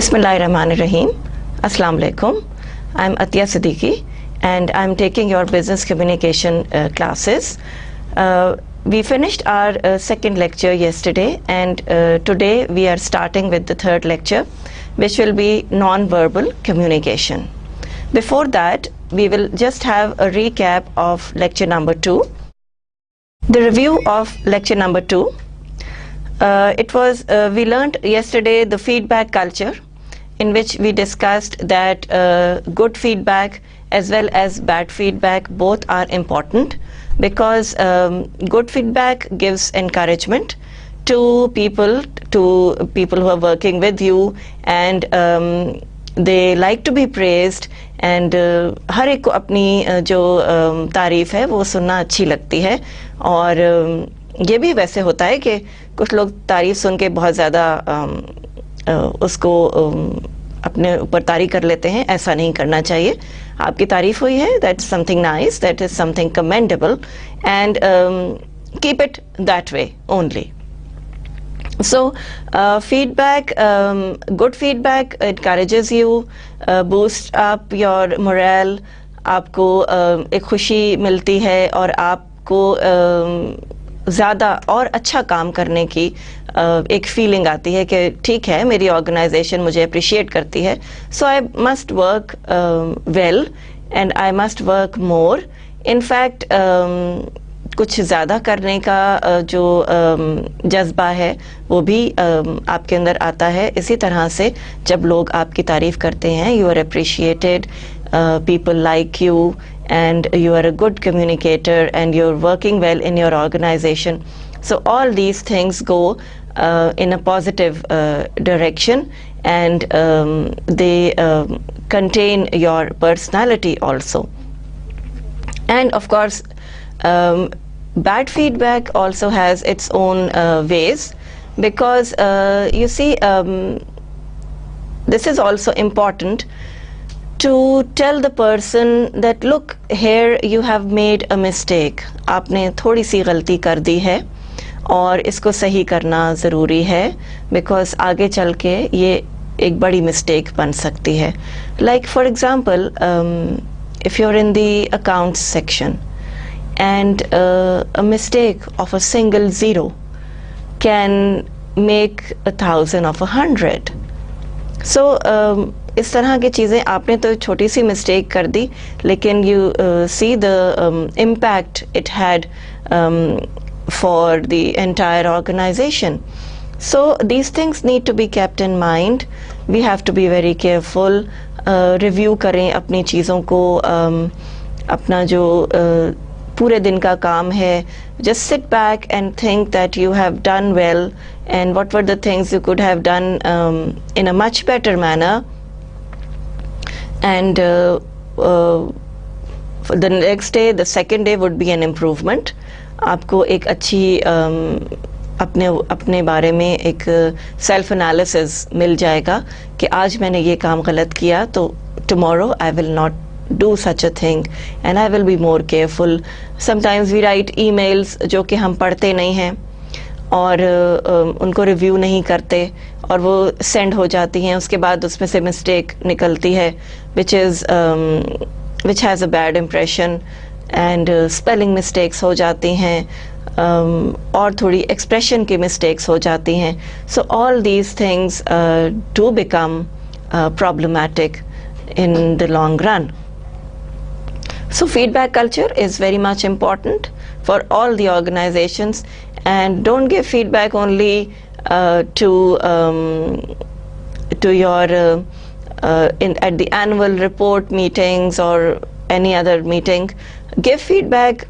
Bismillahirrahmanirrahim. Assalamu alaikum. I'm Atiya Siddiqui and I'm taking your business communication classes. We finished our second lecture yesterday and today we are starting with the third lecture, which will be non-verbal communication. Before that, we will just have a recap of lecture number 2. The review of lecture number 2. We learned yesterday the feedback culture, in which we discussed that good feedback as well as bad feedback both are important, because good feedback gives encouragement to people who are working with you, and they like to be praised, and हर एक को अपनी जो तारीफ है वो सुनना अच्छी लगती है. और ये भी वैसे होता है कि कुछ लोग तारीफ सुन के बहुत ज़्यादा उसको अपने ऊपर तारीफ कर लेते हैं. ऐसा नहीं करना चाहिए. आपकी तारीफ हुई है, that's something nice, that is something commendable, and keep it that way only. So feedback, good feedback encourages you, boosts up your morale. आपको एक खुशी मिलती है और आपको ज़्यादा और अच्छा काम करने की एक फीलिंग आती है कि ठीक है, मेरी ऑर्गेनाइजेशन मुझे अप्रिशिएट करती है. So I must work well and I must work more. In fact कुछ ज़्यादा करने का जो जज्बा है वो भी आपके अंदर आता है. इसी तरह से जब लोग आपकी तारीफ़ करते हैं, you are appreciated, people like you, and you are a good communicator, and you're working well in your organization. So all these things go in a positive direction, and they contain your personality also. And of course, bad feedback also has its own ways, because you see, this is also important to tell the person that look, here you have made a mistake. आपने थोड़ी सी गलती कर दी है और इसको सही करना ज़रूरी है, because आगे चल के ये एक बड़ी mistake बन सकती है. Like for example, if you're in the accounts section and a mistake of a single zero can make 1,000 of 100. So इस तरह की चीज़ें, आपने तो छोटी सी मिस्टेक कर दी, लेकिन you see the impact it had for the entire organisation. So these things need to be kept in mind. We have to be very careful. Review करें अपनी चीज़ों को, अपना जो पूरे दिन का काम है. Just sit back and think that you have done well, and what were the things you could have done in a much better manner, and for the next day, the second day would be an improvement. आपको एक अच्छी अपने बारे में एक self analysis मिल जाएगा कि आज मैंने ये काम गलत किया, तो tomorrow I will not do such a thing and I will be more careful. Sometimes we write emails जो कि हम पढ़ते नहीं हैं और उनको रिव्यू नहीं करते और वो सेंड हो जाती हैं. उसके बाद उसमें से मिस्टेक निकलती है which has a bad impression, and spelling mistakes हो जाती हैं, और थोड़ी एक्सप्रेशन की मिस्टेक्स हो जाती हैं. So all these things do become problematic in the long run. So feedback culture is very much important for all the organizations, and don't give feedback only to your at the annual report meetings or any other meeting. Give feedback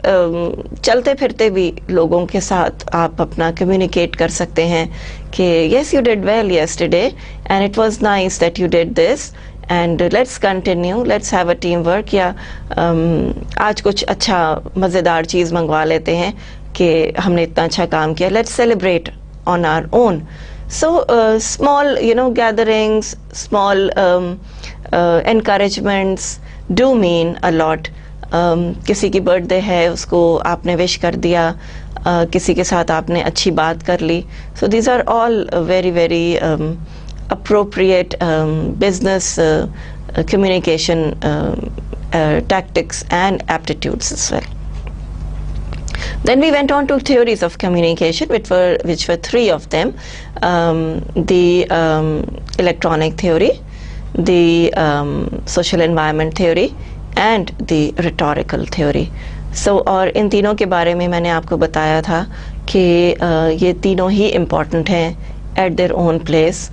चलते फिरते भी लोगों के साथ आप अपना communicate कर सकते हैं कि yes, you did well yesterday and it was nice that you did this, and let's continue, let's have a teamwork. या आज कुछ अच्छा मज़ेदार चीज़ मंगवा लेते हैं कि हमने इतना अच्छा काम किया. Let's celebrate on our own. So small, gatherings, small encouragements do mean a lot. किसी की बर्थडे है, उसको आपने विश कर दिया, किसी के साथ आपने अच्छी बात कर ली. So these are all very very appropriate business communication tactics and aptitudes as well. Then we went on to theories of communication, which were three of them: the electronic theory, the social environment theory, and the rhetorical theory. So और इन तीनों के बारे में मैंने आपको बताया था कि ये तीनों ही important हैं at their own place.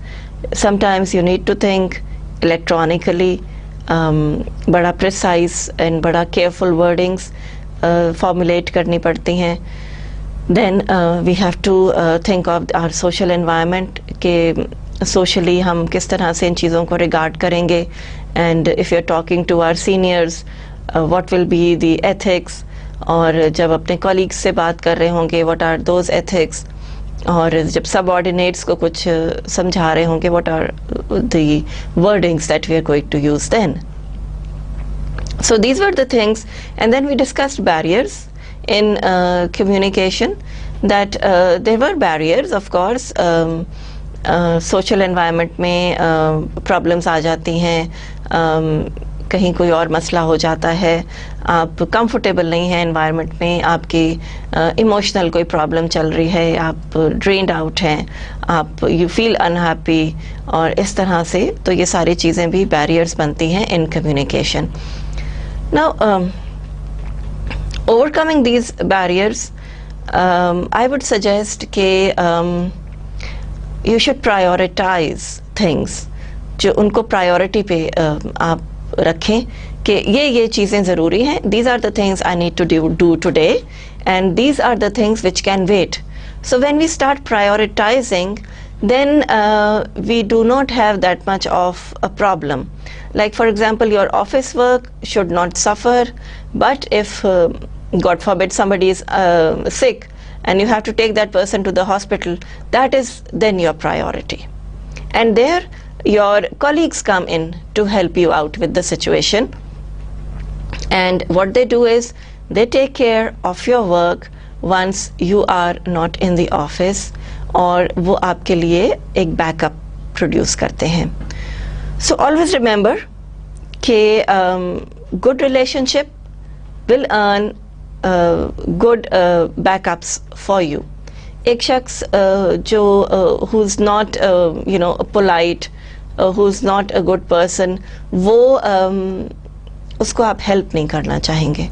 Sometimes you need to think electronically, बड़ा precise and बड़ा careful wordings formulate करनी पड़ती हैं. Then we have to think of our social environment कि socially हम किस तरह से इन चीज़ों को regard करेंगे, and if you're talking to our seniors, what will be the ethics, और जब अपने colleagues से बात कर रहे होंगे what are those ethics, और जब subordinates को कुछ समझा रहे होंगे what are the wordings that we are going to use then. So these were the things, and then we discussed barriers in communication, that there were barriers, of course. Social environment में problems आ जाती हैं, कहीं कोई और मसला हो जाता है, आप comfortable नहीं हैं environment में, आपकी emotional कोई problem चल रही है, आप drained out हैं, आप you feel unhappy, और इस तरह से तो ये सारी चीज़ें भी barriers बनती हैं in communication. Now, overcoming these barriers, I would suggest कि you should prioritize things. जो उनको priority पे आप रखें कि ये चीज़ें ज़रूरी हैं. These are the things I need to do today, and these are the things which can wait. So when we start prioritizing, then we do not have that much of a problem. Like for example, your office work should not suffer, but if God forbid somebody is sick and you have to take that person to the hospital, that is then your priority. And there your colleagues come in to help you out with the situation, and what they do is they take care of your work once you are not in the office, और वो आपके लिए एक backup produce करते हैं. So always remember कि good relationship will earn good backups for you. एक शख्स जो who's not polite, who's not a good person, वो उसको आप help नहीं करना चाहेंगे.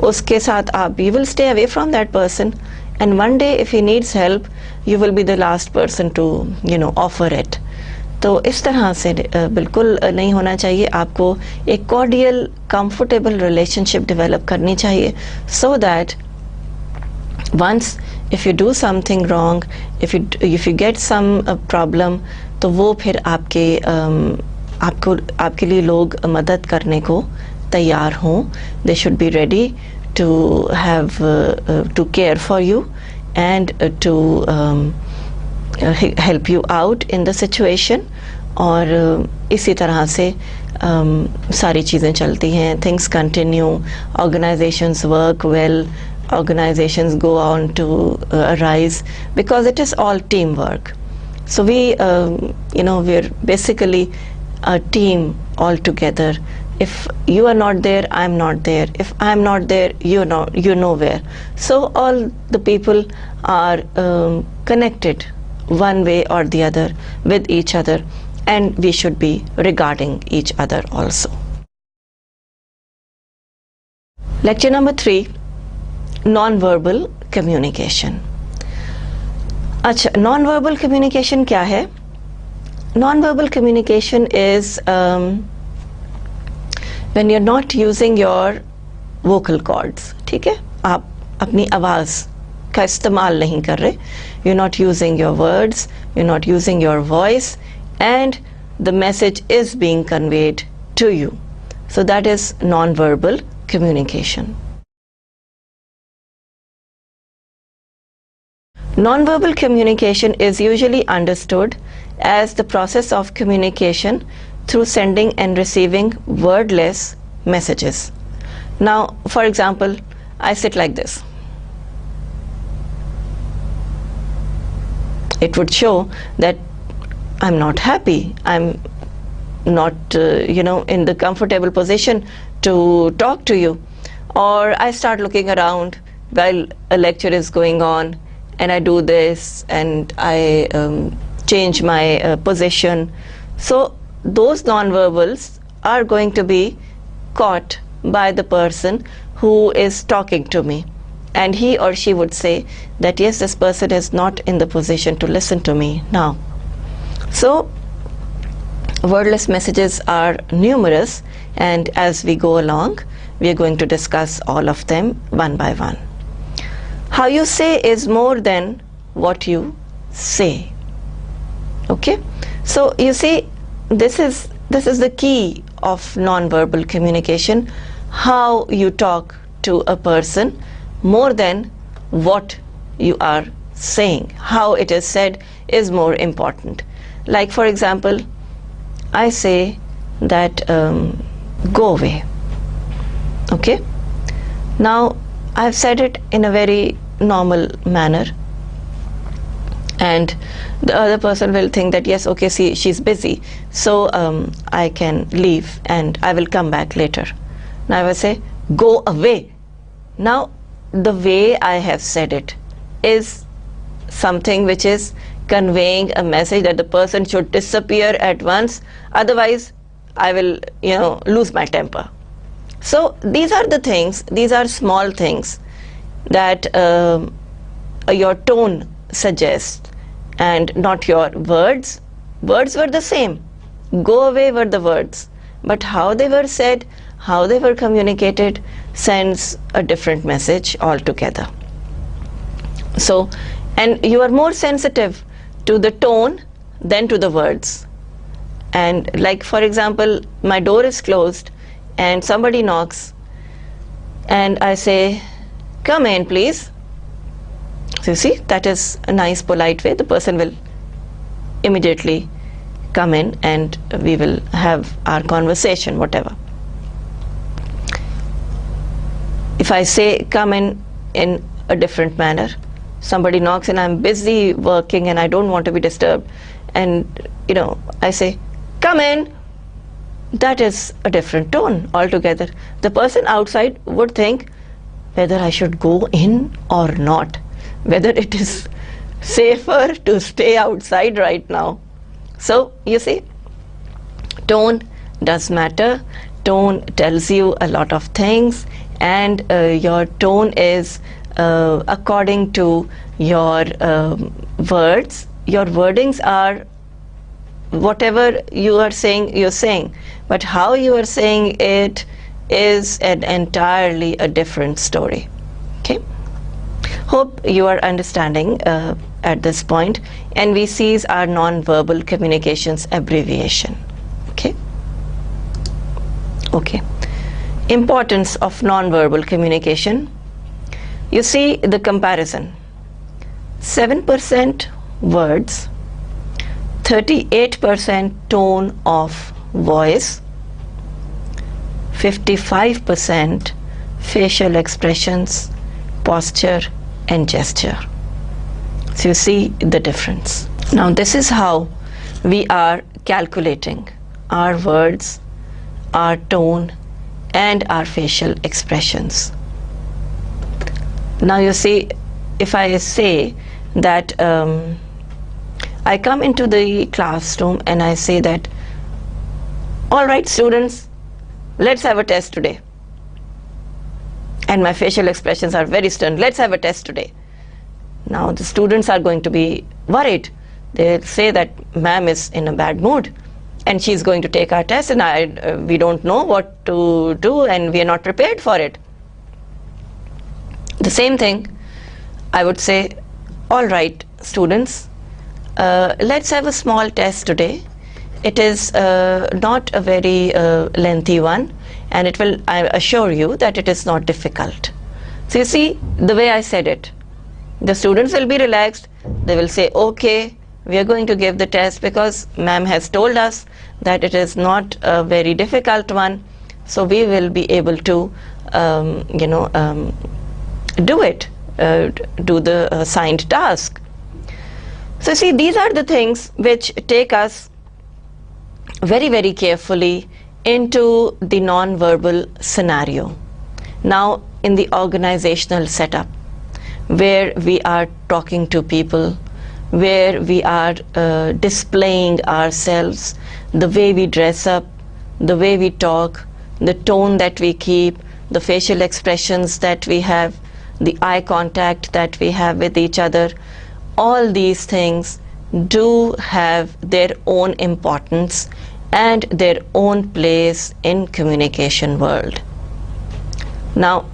उसके साथ आप you will stay away from that person, and one day if he needs help, you will be the last person to offer it. तो इस तरह से बिल्कुल नहीं होना चाहिए. आपको एक cordial, comfortable relationship develop करनी चाहिए, so that once if you do something wrong, if you get some problem, तो वो फिर आपके लिए लोग मदद करने को तैयार हों. They should be ready to have to care for you and to help you out in the situation. और इसी तरह से सारी चीज़ें चलती हैं. Things continue, organizations work well, organizations go on to arise, because it is all teamwork. So we're basically a team all together. If you are not there, I'm not there. If I'm not there, you're nowhere. So all the people are connected one way or the other with each other, and we should be regarding each other also. Lecture number 3, non-verbal communication. अच्छा, non-verbal communication क्या है? Non-verbal communication is when you're not using your vocal cords. ठीक है, आप अपनी आवाज़ का इस्तेमाल नहीं कर रहे. You're not using your words, you're not using your voice, and the message is being conveyed to you. So that is non-verbal communication. Non-verbal communication is usually understood as the process of communication through sending and receiving wordless messages. Now, for example, I sit like this. It would show that I'm not happy, I'm not in the comfortable position to talk to you. Or I start looking around while a lecture is going on, and I do this, and I change my position. So those nonverbals are going to be caught by the person who is talking to me, and he or she would say that yes, this person is not in the position to listen to me now. So wordless messages are numerous, and as we go along, we are going to discuss all of them one by one. How you say is more than what you say. Okay, so you see, this is the key of non-verbal communication. How you talk to a person more than what you are saying. How it is said is more important. Like for example, I say that go away. Okay, now I've said it in a very normal manner, and the other person will think that yes, okay, see, she's busy, so I can leave and I will come back later. Now I will say go away. Now the way I have said it is something which is conveying a message that the person should disappear at once, otherwise I will lose my temper. So these are the things, these are small things that your tone suggests, and not your words. Words were the same, go away were the words, but how they were said, how they were communicated sends a different message altogether. So, and you are more sensitive to the tone than to the words. And like for example, my door is closed and somebody knocks, and I say, come in please. So you see, that is a nice polite way. The person will immediately come in and we will have our conversation, whatever. If I say come in a different manner, somebody knocks and I'm busy working and I don't want to be disturbed, and I say come in, that is a different tone altogether. The person outside would think whether I should go in or not, whether it is safer to stay outside right now. So you see, tone does matter. Tone tells you a lot of things, and your tone is according to your words. Your wordings are whatever you are saying, you're saying, but how you are saying it is an entirely a different story. Okay, hope you are understanding at this point. NVCs are non-verbal communications abbreviation. Okay, importance of non-verbal communication. You see the comparison: 7% words, 38% tone of voice, 55% facial expressions, posture and gesture. So you see the difference. Now this is how we are calculating our words, our tone and our facial expressions. Now you see, if I say that I come into the classroom and I say that, all right students, let's have a test today, and my facial expressions are very stern, let's have a test today. Now the students are going to be worried. They'll say that ma'am is in a bad mood and she's going to take our test, and we don't know what to do and we are not prepared for it. The same thing, I would say, all right students, let's have a small test today. It is not a very lengthy one, and it will, I assure you that it is not difficult. So you see the way I said it, the students will be relaxed. They will say, okay, we are going to give the test because ma'am has told us that it is not a very difficult one, so we will be able to do it, do the assigned task. So see, these are the things which take us very, very carefully into the non-verbal scenario. Now, in the organizational setup, where we are talking to people, where we are displaying ourselves, the way we dress up, the way we talk, the tone that we keep, the facial expressions that we have, the eye contact that we have with each other, all these things do have their own importance and their own place in communication world. Now,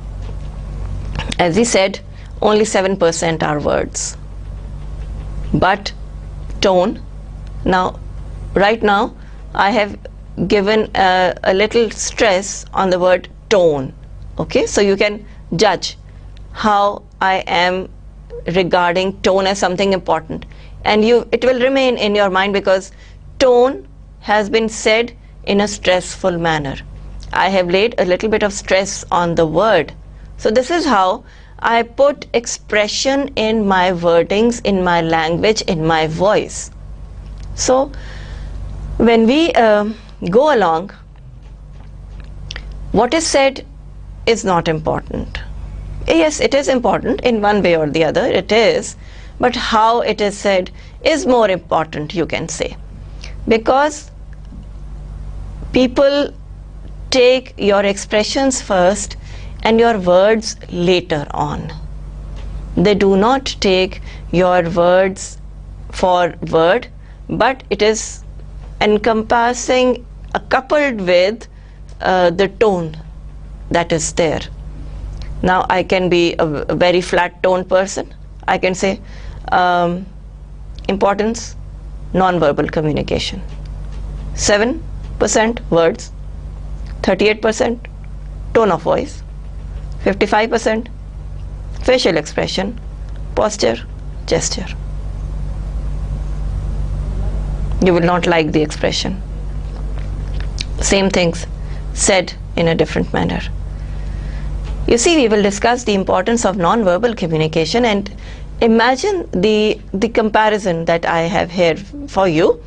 as we said, only 7% are words, but tone. Now, right now, I have given a little stress on the word tone. Okay, so you can judge how I am regarding tone as something important, and it will remain in your mind because tone has been said in a stressful manner. I have laid a little bit of stress on the word. So this is how I put expression in my wordings, in my language, in my voice. So when we go along, what is said is not important. Yes, it is important in one way or the other, it is, but how it is said is more important, you can say, because people take your expressions first and your words later on. They do not take your words for word, but it is encompassing, coupled with the tone that is there. Now, I can be a very flat tone person. I can say importance, non-verbal communication. 7% words, 38% tone of voice, 55% facial expression, posture, gesture. You will not like the expression. Same things said in a different manner. You see, we will discuss the importance of non-verbal communication, and imagine the comparison that I have here for you.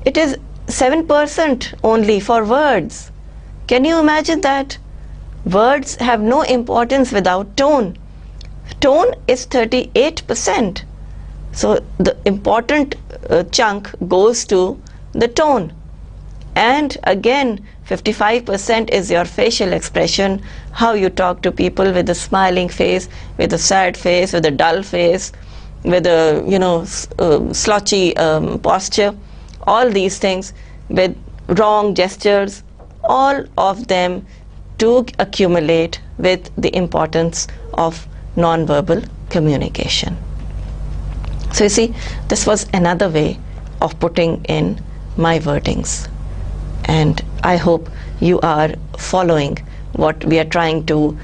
It is 7% only for words. Can you imagine that? Words have no importance without tone. Tone is 38%. So the important chunk goes to the tone. And again, 55% is your facial expression, how you talk to people with a smiling face, with a sad face, with a dull face, with a slouchy posture, all these things, with wrong gestures, all of them do accumulate with the importance of non-verbal communication. So you see, this was another way of putting in my wordings, and I hope you are following what we are trying to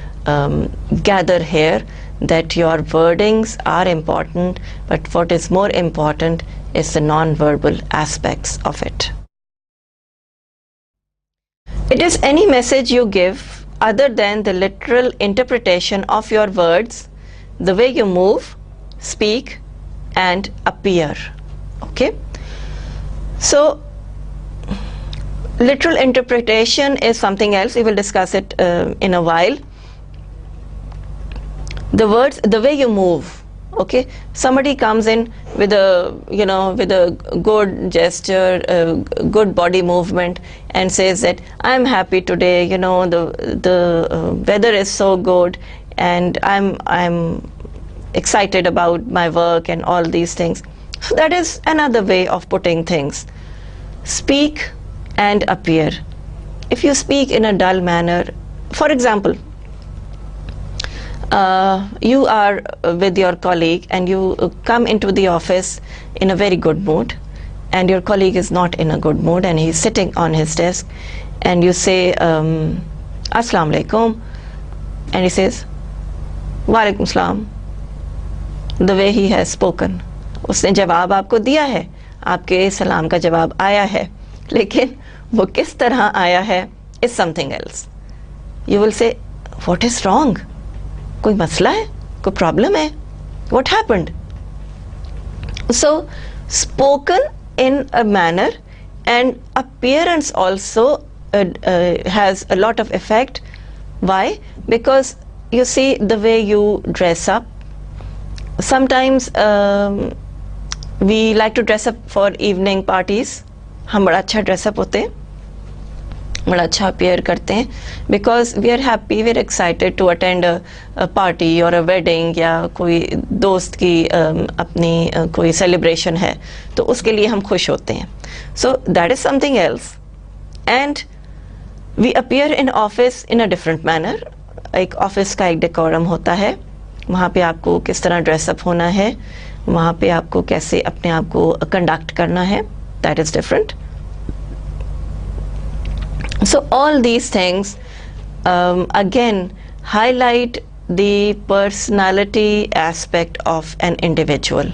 gather here, that your wordings are important, but what is more important is the non-verbal aspects of it. It is any message you give other than the literal interpretation of your words, the way you move, speak, and appear. Okay? So, literal interpretation is something else. We will discuss it in a while. The words, the way you move. Okay, somebody comes in with a with a good gesture, good body movement, and says that I'm happy today. The weather is so good, and I'm excited about my work and all these things. So that is another way of putting things. Speak and appear. If you speak in a dull manner, for example, you are with your colleague and you come into the office in a very good mood, and your colleague is not in a good mood and he's sitting on his desk, and you say Assalamu alaikum, and he says Wa alaikum salam. The way he has spoken, उसने जवाब आपको दिया है, आपके सलाम का जवाब आया है, लेकिन वो किस तरह आया है is something else. You will say, what is wrong? कोई मसला है, कोई प्रॉब्लम है, what happened? So spoken in a manner, and appearance also has a lot of effect. Why? Because you see the way you dress up. Sometimes we like to dress up for evening parties. हम बड़ा अच्छा dress up होते हैं, बड़ा अच्छा appear करते हैं, because we are happy, we are excited to attend a party or a wedding, या कोई दोस्त की अपनी कोई celebration है, तो उसके लिए हम खुश होते हैं. So that is something else. And we appear in office in a different manner. एक ऑफिस का एक decorum होता है, वहाँ पे आपको किस तरह ड्रेस अप होना है, वहाँ पे आपको कैसे अपने आप को कंडक्ट करना है, that is different. So all these things again highlight the personality aspect of an individual.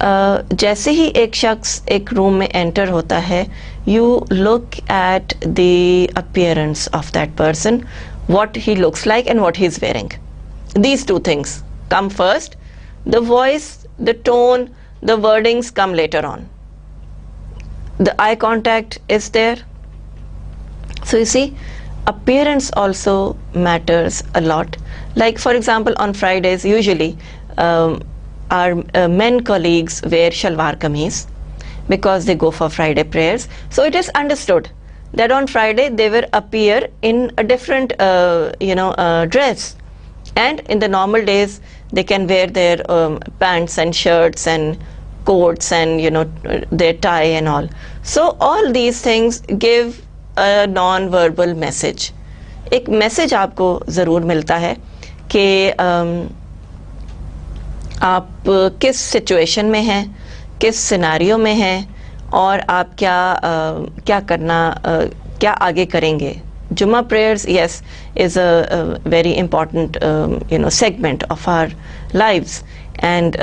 जैसे ही एक शख्स एक रूम में एंटर होता है, you look at the appearance of that person, what he looks like and what he is wearing. These two things come first. The voice, the tone, the wordings come later on. The eye contact is there. So you see, appearance also matters a lot. Like for example, on Fridays usually our men colleagues wear shalwar kameez because they go for Friday prayers. So it is understood that on Friday they will appear in a different dress, and in the normal days they can wear their pants and shirts and coats and their tie and all. So all these things give a non-verbal message. एक message आपको ज़रूर मिलता है कि आप किस situation में हैं, किस scenario में हैं, और आप क्या करना, क्या आगे करेंगे. Jummah prayers, yes, is a very important segment of our lives, and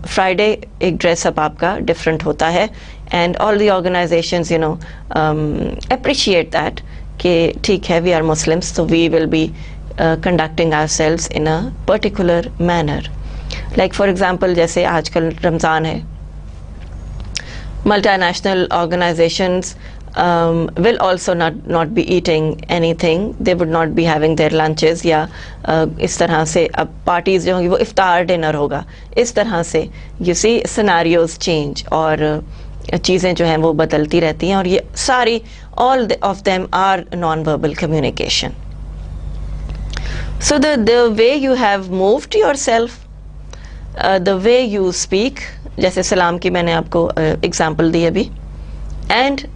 Friday एक dress up आपका different होता है, and all the organizations appreciate that कि ठीक है, we are Muslims, so we will be conducting ourselves in a particular manner. Like for example, जैसे आजकल रमज़ान है, multinational organizations will also not be eating anything. They would not be having their lunches, या इस तरह से अब parties जो होंगी वो इफ्तार डिनर होगा. इस तरह से you see scenarios change, और चीज़ें जो हैं वो बदलती रहती हैं, और ये सारी all of them are non-verbal communication. So the way you have moved yourself, the way you speak, जैसे सलाम की मैंने आपको example दी अभी, and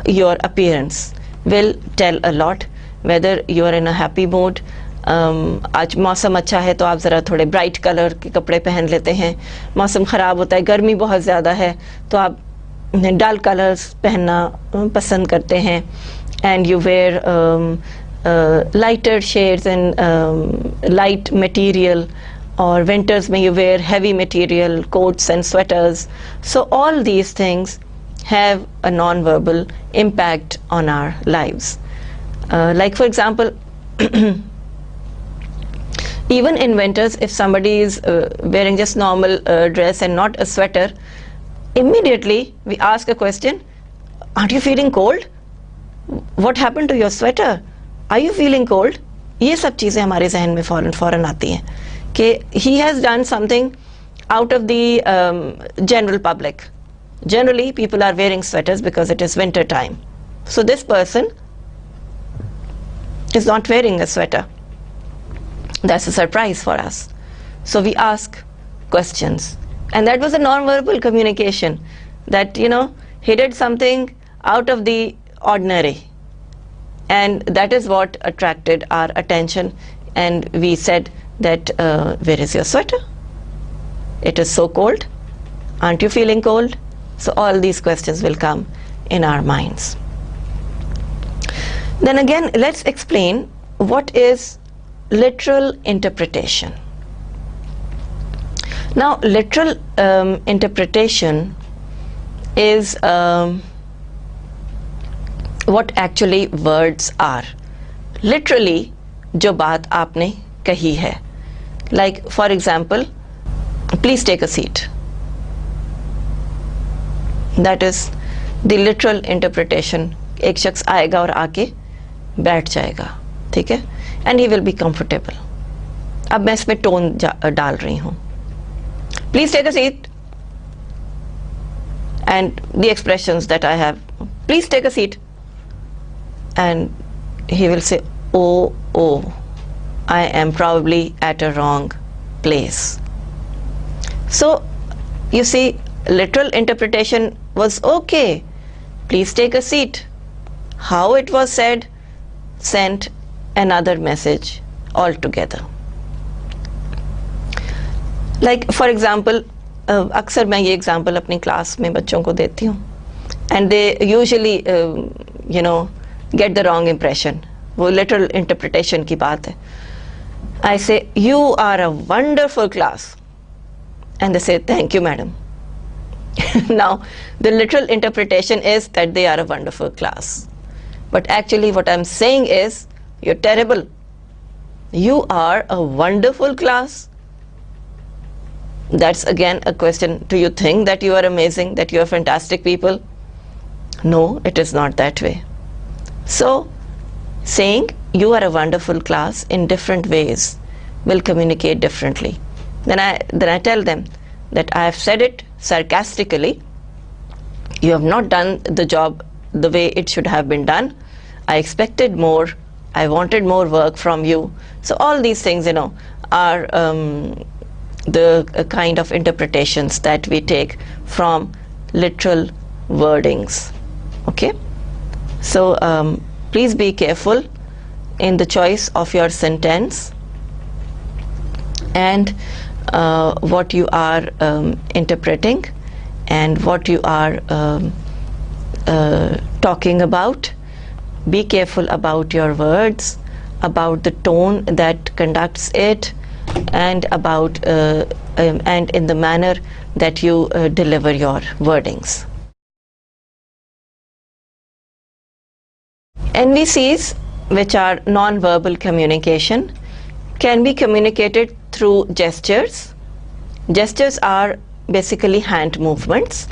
your appearance will tell a lot whether you are in a happy mood. आज मौसम अच्छा है तो आप ज़रा थोड़े ब्राइट कलर के कपड़े पहन लेते हैं. मौसम ख़राब होता है, गर्मी बहुत ज़्यादा है, तो आप डल कलर्स पहनना पसंद करते हैं, and you wear lighter shades and light material, or winters में you wear heavy material, coats and sweaters. So all these things have a non-verbal impact on our lives. Like for example, even in winters, if somebody is wearing just normal dress and not a sweater, immediately we ask a question, aren't you feeling cold? What happened to your sweater? Are you feeling cold? ये सब चीज़ें हमारे जहन में फौरन आती हैं कि he has done something out of the general public. Generally, people are wearing sweaters because it is winter time. So this person is not wearing a sweater. That's a surprise for us. So we ask questions. And that was a non-verbal communication, that, he did something out of the ordinary. And that is what attracted our attention. And we said that, where is your sweater? It is so cold. Aren't you feeling cold? So all these questions will come in our minds. Then again, let's explain what is literal interpretation. Now, literal interpretation is what actually words are. Literally, जो बात आपने कही है. Like, for example, please take a seat. That is the literal interpretation. एक शख्स आएगा और आके बैठ जाएगा, ठीक है, and he will be comfortable. अब मैं इसमें टोन डाल रही हूँ. Please take a seat. And the expressions that I have. Please take a seat. And he will say, oh, I am probably at a wrong place. So, you see, literal interpretation was okay. Please take a seat. How it was said sent another message altogether. Like, for example, अक्सर मैं ये example अपनी class में बच्चों को देती हूँ, and they usually you know get the wrong impression. वो लिटरल इंटरप्रिटेशन की बात है. I say you are a wonderful class and they say thank you madam. Now the literal interpretation is that they are a wonderful class, but actually what I am saying is you are terrible. You are a wonderful class. That's again a question. Do you think that you are amazing, that you are fantastic people? No, it is not that way. So, saying you are a wonderful class in different ways will communicate differently. Then I tell them that I have said it sarcastically. You have not done the job the way it should have been done. I expected more. I wanted more work from you. So all these things, you know, are the kind of interpretations that we take from literal wordings. Okay? So please be careful in the choice of your sentence and what you are interpreting and what you are talking about. Be careful about your words, about the tone that conducts it, and about and in the manner that you deliver your wordings. NVCs, which are non-verbal communication, can be communicated through gestures. Gestures are basically hand movements,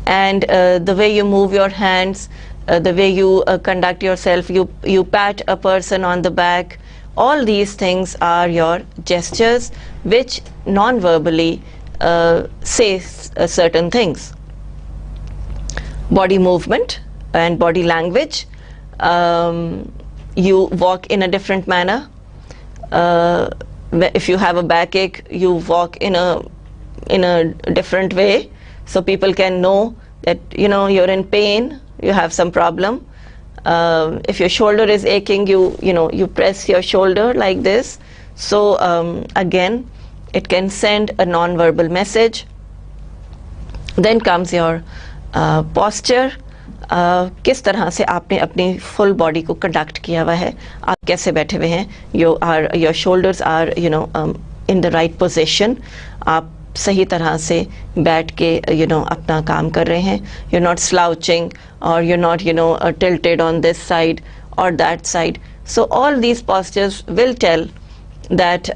and the way you move your hands, the way you conduct yourself, you pat a person on the back, all these things are your gestures which non-verbally say certain things. Body movement and body language, you walk in a different manner. If you have a backache, you walk in a different way, so people can know that, you know, you're in pain, you have some problem. If your shoulder is aching, you press your shoulder like this. So again, it can send a non-verbal message. Then comes your posture. किस तरह से आपने अपनी full body को conduct किया हुआ है, आप कैसे बैठे हुए हैं, your shoulders are in the right position, आप सही तरह से बैठ के अपना काम कर रहे हैं. You're not slouching, or you're not tilted on this side or that side. So all these postures will tell that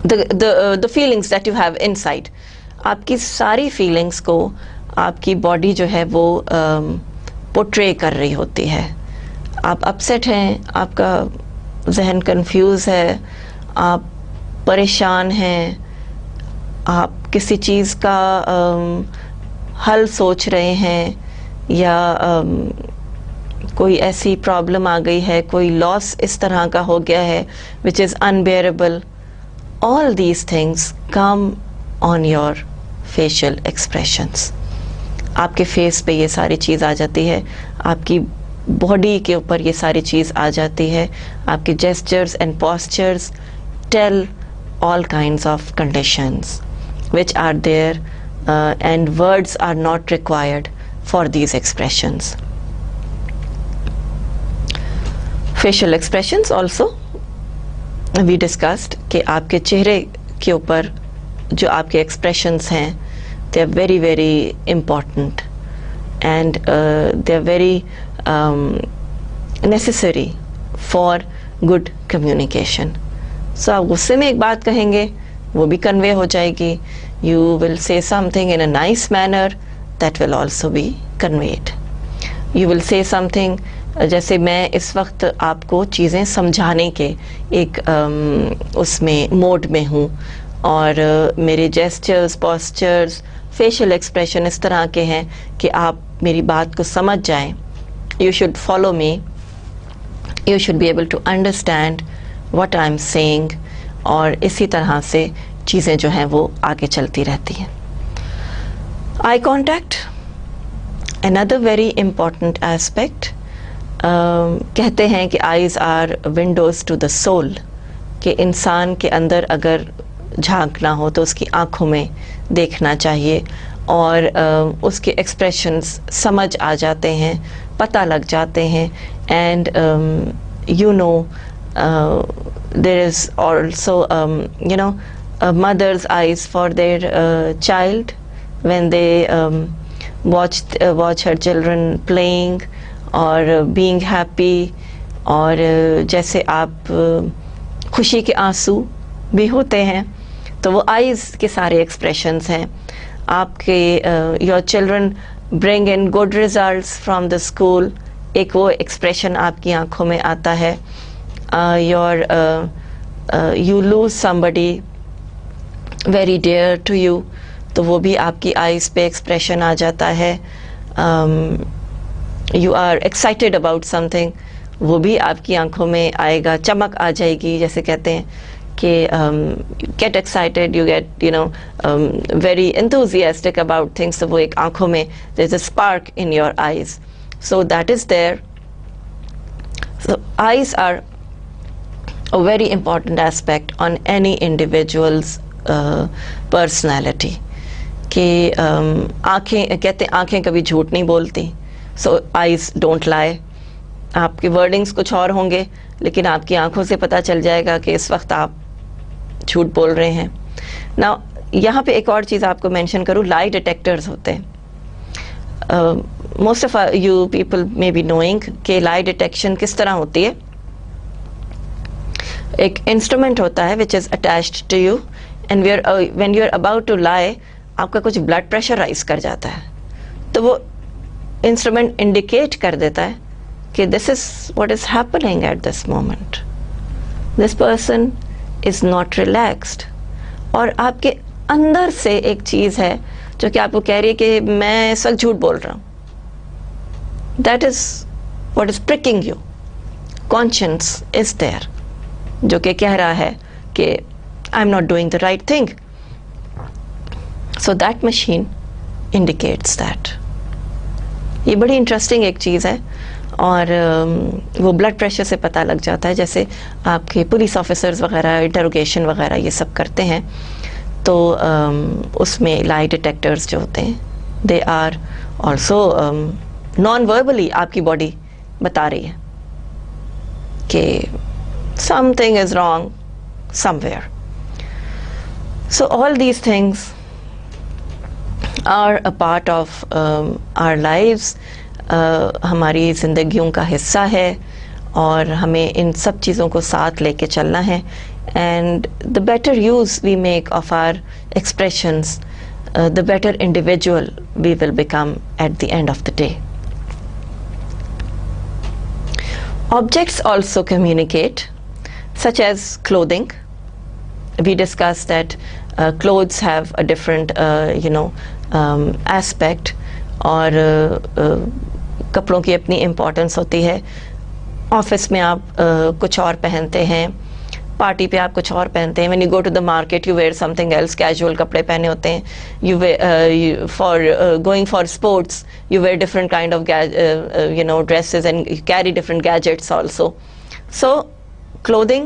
the feelings that you have inside. आपकी सारी feelings को आपकी body जो है वो portray कर रही होती है. आप upset हैं, आपका जहन confused है, आप परेशान हैं, आप किसी चीज़ का हल सोच रहे हैं, या कोई ऐसी प्रॉब्लम आ गई है, कोई लॉस इस तरह का हो गया है which is unbearable. All these things come on your facial expressions. आपके फेस पे ये सारी चीज़ आ जाती है, आपकी बॉडी के ऊपर ये सारी चीज़ आ जाती है. आपके gestures and postures tell all kinds of conditions which are there, and words are not required for these expressions. Facial expressions also we discussed कि आपके चेहरे के ऊपर जो आपके expressions हैं, they are very very important, and they are very necessary for good communication. So आप गुस्से में एक बात कहेंगे, वो भी कन्वे हो जाएगी. You will say something in a nice manner, that will also be conveyed. You will say something, जैसे मैं इस वक्त आपको चीज़ें समझाने के एक उसमें मोड में हूँ, और मेरे जेस्चर्स, पोस्चर्स, फेशियल एक्सप्रेशन इस तरह के हैं कि आप मेरी बात को समझ जाएं. You should follow me. You should be able to understand what I'm saying. और इसी तरह से चीज़ें जो हैं वो आगे चलती रहती हैं. Eye contact, another very important aspect. कहते हैं कि eyes are windows to the soul, कि इंसान के अंदर अगर झांकना हो तो उसकी आँखों में देखना चाहिए, और उसके एक्सप्रेशंस समझ आ जाते हैं, पता लग जाते हैं. And you know there is also you know mother's eyes for their child when they watch her children playing और being happy. और जैसे आप खुशी के आंसू भी होते हैं, तो वो आइज़ के सारे एक्सप्रेशंस हैं आपके. Your children bring in good results from the school, एक वो एक्सप्रेशन आपकी आंखों में आता है. You lose somebody very dear to you, तो वो भी आपकी आइज़ पे एक्सप्रेशन आ जाता है. You are excited about something, वो भी आपकी आंखों में आएगा, चमक आ जाएगी. जैसे कहते हैं कि get excited, you get you know very enthusiastic about things, तो वो एक आंखों में there is a spark in your eyes, so that is there. So eyes are a very important aspect on any individual's personality. कि आँखें, कहते हैं आँखें कभी झूठ नहीं बोलती, सो आइज़ डोंट लाई. आपके वर्डिंग्स कुछ और होंगे, लेकिन आपकी आंखों से पता चल जाएगा कि इस वक्त आप झूठ बोल रहे हैं. नाउ यहाँ पे एक और चीज़ आपको मेंशन करूँ, लाई डिटेक्टर्स होते हैं. Most of you people may be knowing कि लाई डिटेक्शन किस तरह होती है. एक इंस्ट्रूमेंट होता है which is attached to you, and when you are about to lie, आपका कुछ ब्लड प्रेशर राइज कर जाता है, तो वो इंस्ट्रूमेंट इंडिकेट कर देता है कि this is what is happening at this moment, this person is not relaxed. और आपके अंदर से एक चीज़ है जो कि आपको कह रही है कि मैं इस वक्त झूठ बोल रहा हूँ. That is what is pricking you. Conscience is there, जो कि कह रहा है कि I am not doing the right thing. So that machine indicates that. ये बड़ी इंटरेस्टिंग एक चीज़ है, और वो ब्लड प्रेशर से पता लग जाता है. जैसे आपके पुलिस ऑफिसर्स वगैरह इंटरोगेशन वगैरह ये सब करते हैं, तो उसमें लाई डिटेक्टर्स जो होते हैं, they are also non verbally आपकी बॉडी बता रही है कि something is wrong somewhere. So all these things are a part of our lives. हमारी ज़िंदगियों का हिस्सा है, और हमें इन सब चीज़ों को साथ लेके चलना है. And the better use we make of our expressions, the better individual we will become at the end of the day. Objects also communicate, such as clothing. We discussed that clothes have a different aspect, और कपड़ों की अपनी importance होती है. Office में आप कुछ और पहनते हैं, पार्टी पे आप कुछ और पहनते हैं. When you go to the market you wear something else, casual कपड़े पहने होते हैं. You for going for sports you wear different kind of dresses, and you carry different gadgets also. So clothing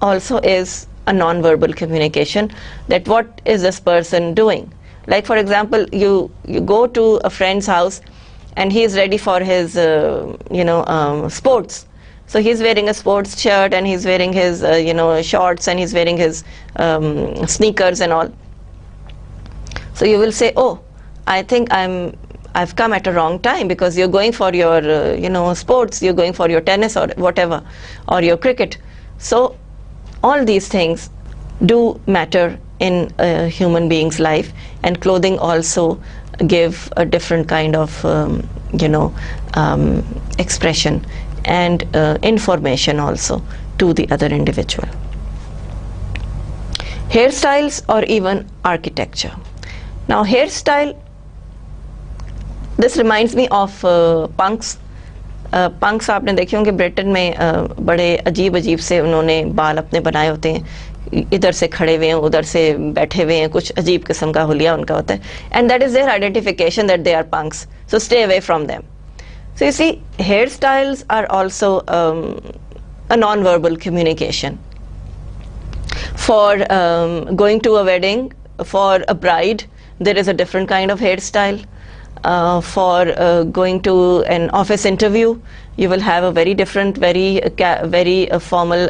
also is a non-verbal communication, that what is this person doing. Like for example, you go to a friend's house and he is ready for his sports. So he's wearing a sports shirt, and he's wearing his shorts, and he's wearing his sneakers and all. So you will say, oh, I think I've come at a wrong time, because you're going for your sports, you're going for your tennis or whatever, or your cricket. So all these things do matter in a human being's life, and clothing also give a different kind of expression and information also to the other individual. Hairstyles or even architecture. Now hairstyle, this reminds me of punks. Punk's आपने देखे होंगे Britain में बड़े अजीब अजीब से उन्होंने बाल अपने बनाए होते हैं, इधर से खड़े हुए हैं उधर से बैठे हुए हैं, कुछ अजीब किस्म का हुलिया उनका होता है, and that is their identification that they are punks, so stay away from them. So you see, hairstyles are also a non-verbal communication. For going to a wedding, for a bride, there is a different kind of hairstyle. For going to an office interview, you will have a very different, very formal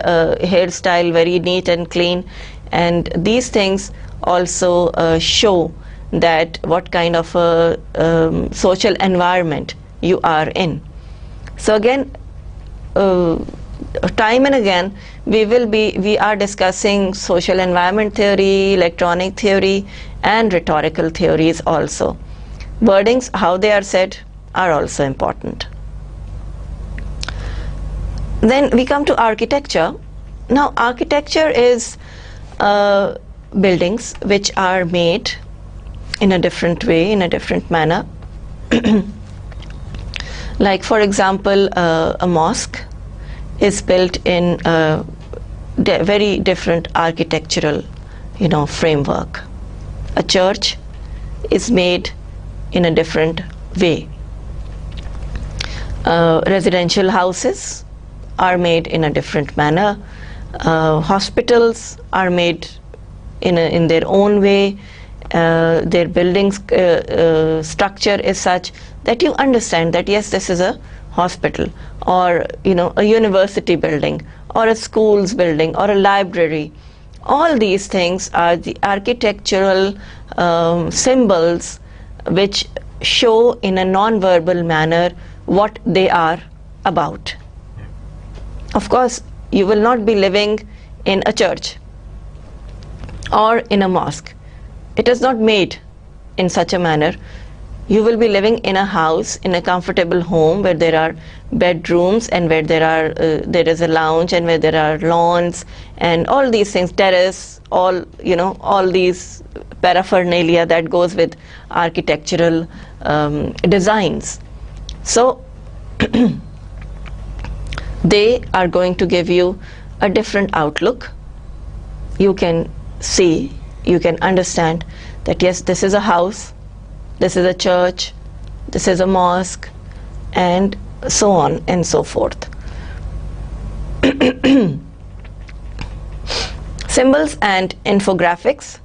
hairstyle, very neat and clean. And these things also show that what kind of a social environment you are in. So again, time and again we are discussing social environment theory, electronic theory, and rhetorical theories also. Wordings, how they are said, are also important. Then we come to architecture. Now architecture is buildings which are made in a different way, in a different manner. Like for example, a mosque is built in a very different architectural, framework. A church is made in a different way. Residential houses are made in a different manner. Hospitals are made in their own way. Their buildings structure is such that you understand that yes, this is a hospital, or a university building, or a school's building, or a library. All these things are the architectural symbols which show in a non-verbal manner what they are about. Of course, you will not be living in a church or in a mosque. It is not made in such a manner. You will be living in a house, in a comfortable home where there are bedrooms and where there is a lounge and where there are lawns and all these things, terrace, all these paraphernalia that goes with architectural designs. So they are going to give you a different outlook. You can see, you can understand that yes, this is a house, this is a church, this is a mosque, and so on and so forth. Symbols and infographics.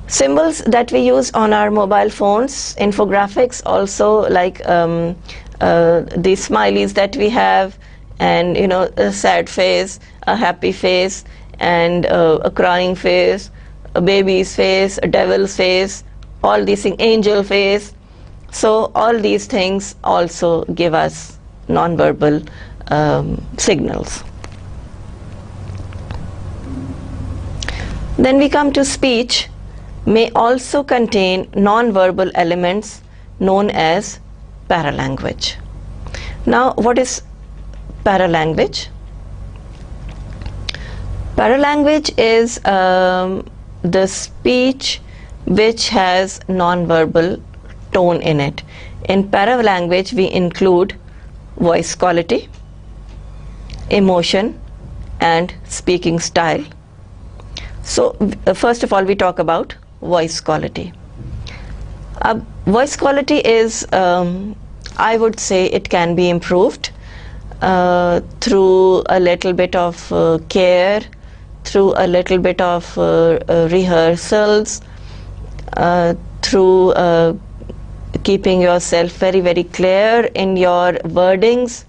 Symbols that we use on our mobile phones, infographics also, like the smileys that we have, and a sad face, a happy face, and a crying face, a baby's face, a devil's face, all these things, angel face. So all these things also give us non-verbal signals. Then we come to speech, may also contain non-verbal elements known as paralanguage. Now what is paralanguage? Paralanguage is the speech which has non-verbal tone in it. In paralanguage we include voice quality, emotion, and speaking style. So first of all we talk about voice quality. Voice quality is, I would say, it can be improved through a little bit of care, through a little bit of rehearsals, through keeping yourself very, very clear in your wordings.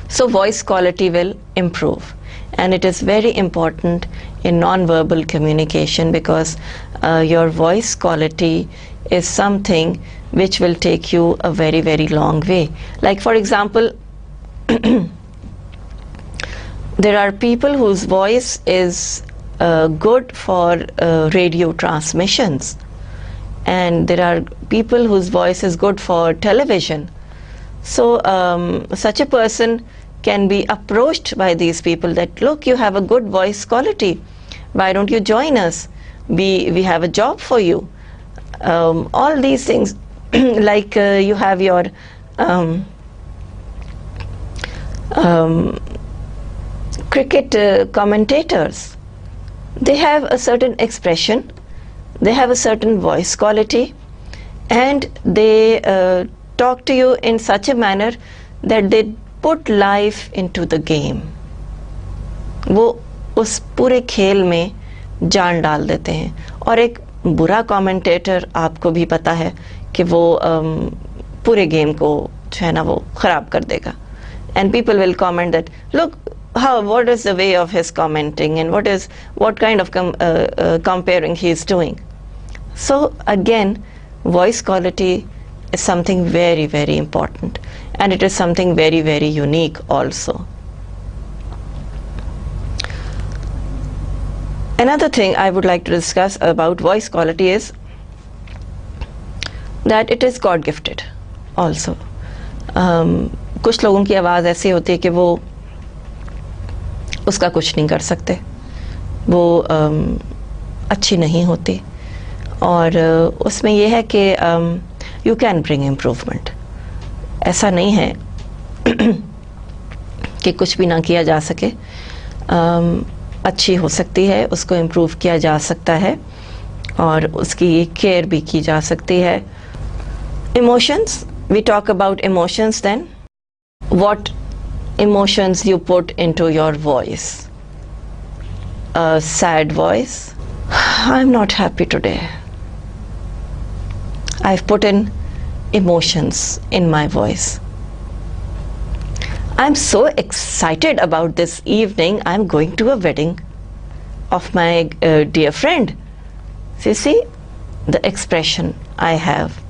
So voice quality will improve, and it is very important in non-verbal communication because your voice quality is something which will take you a very, very long way. Like for example, there are people whose voice is good for radio transmissions, and there are people whose voice is good for television. So such a person can be approached by these people that, look, you have a good voice quality, why don't you join us, we have a job for you. All these things like you have your cricket commentators. They have a certain expression, they have a certain voice quality, and they talk to you in such a manner that they put life into the game. वो उस पूरे खेल में जान डाल देते हैं. और एक बुरा कमेंटेटर, आपको भी पता है कि वो पूरे गेम को जो है ना वो ख़राब कर देगा. And people will comment that, look, what is the way of his commenting, and what kind of comparing he is doing. So again, voice quality is something very, very important, and it is something very, very unique also. Another thing I would like to discuss about voice quality is that it is God gifted also. कुछ लोगों की आवाज़ ऐसी होती है कि वो उसका कुछ नहीं कर सकते, वो अच्छी नहीं होती, और उसमें यह है कि यू कैन ब्रिंग इम्प्रूवमेंट. ऐसा नहीं है कि कुछ भी ना किया जा सके. अच्छी हो सकती है, उसको इम्प्रूव किया जा सकता है, और उसकी केयर भी की जा सकती है. Emotions, we talk about emotions. Then what emotions you put into your voice. A sad voice, I'm not happy today. I've put in emotions in my voice. I'm so excited about this evening. I'm going to a wedding of my dear friend. So you see the expression I have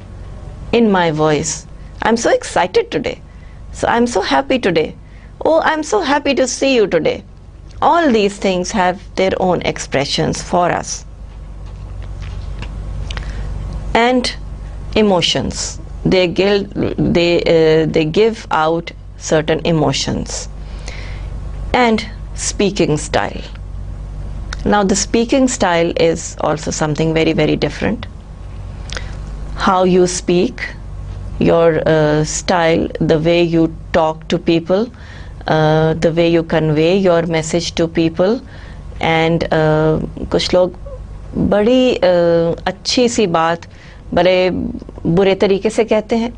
in my voice. I'm so excited today. So I'm so happy today. Oh, I'm so happy to see you today. All these things have their own expressions for us. And emotions, they give out certain emotions. And speaking style. Now the speaking style is also something very, very different. How you speak, your style, the way you talk to people, the way you convey your message to people. And कुछ लोग बड़ी अच्छी सी बात बड़े बुरे तरीके से कहते हैं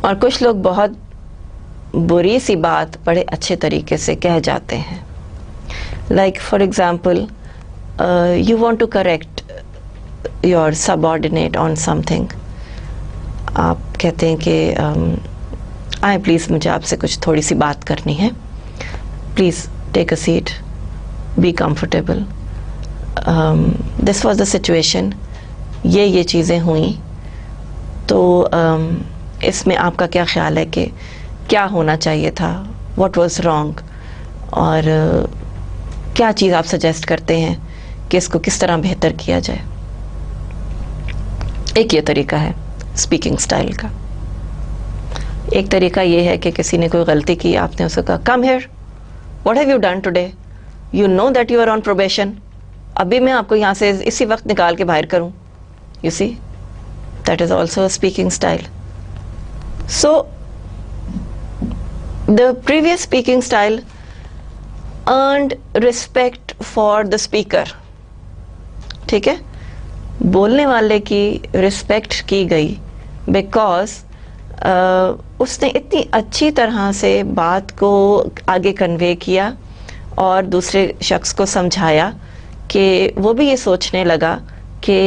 और कुछ लोग बहुत बुरी सी बात बड़े अच्छे तरीके से कह जाते हैं. Like for example, you want to correct your subordinate on something. आप कहते हैं कि आए प्लीज़, मुझे आपसे कुछ थोड़ी सी बात करनी है, please take a seat, be comfortable, this was the situation, ये चीज़ें हुई, तो इसमें आपका क्या ख्याल है कि क्या होना चाहिए था, व्हाट वाज रॉन्ग, और क्या चीज़ आप सजेस्ट करते हैं कि इसको किस तरह बेहतर किया जाए. एक ये तरीका है स्पीकिंग स्टाइल का. एक तरीका ये है कि किसी ने कोई गलती की, आपने उसको कहा, come here, what have you done today, you know that you are on probation, अभी मैं आपको यहाँ से इसी वक्त निकाल के बाहर करूँ. You see, that is also a speaking style. So the previous speaking style earned respect for the speaker. ठीक है, बोलने वाले की रिस्पेक्ट की गई बिकॉज उसने इतनी अच्छी तरह से बात को आगे कन्वे किया और दूसरे शख्स को समझाया कि वो भी ये सोचने लगा कि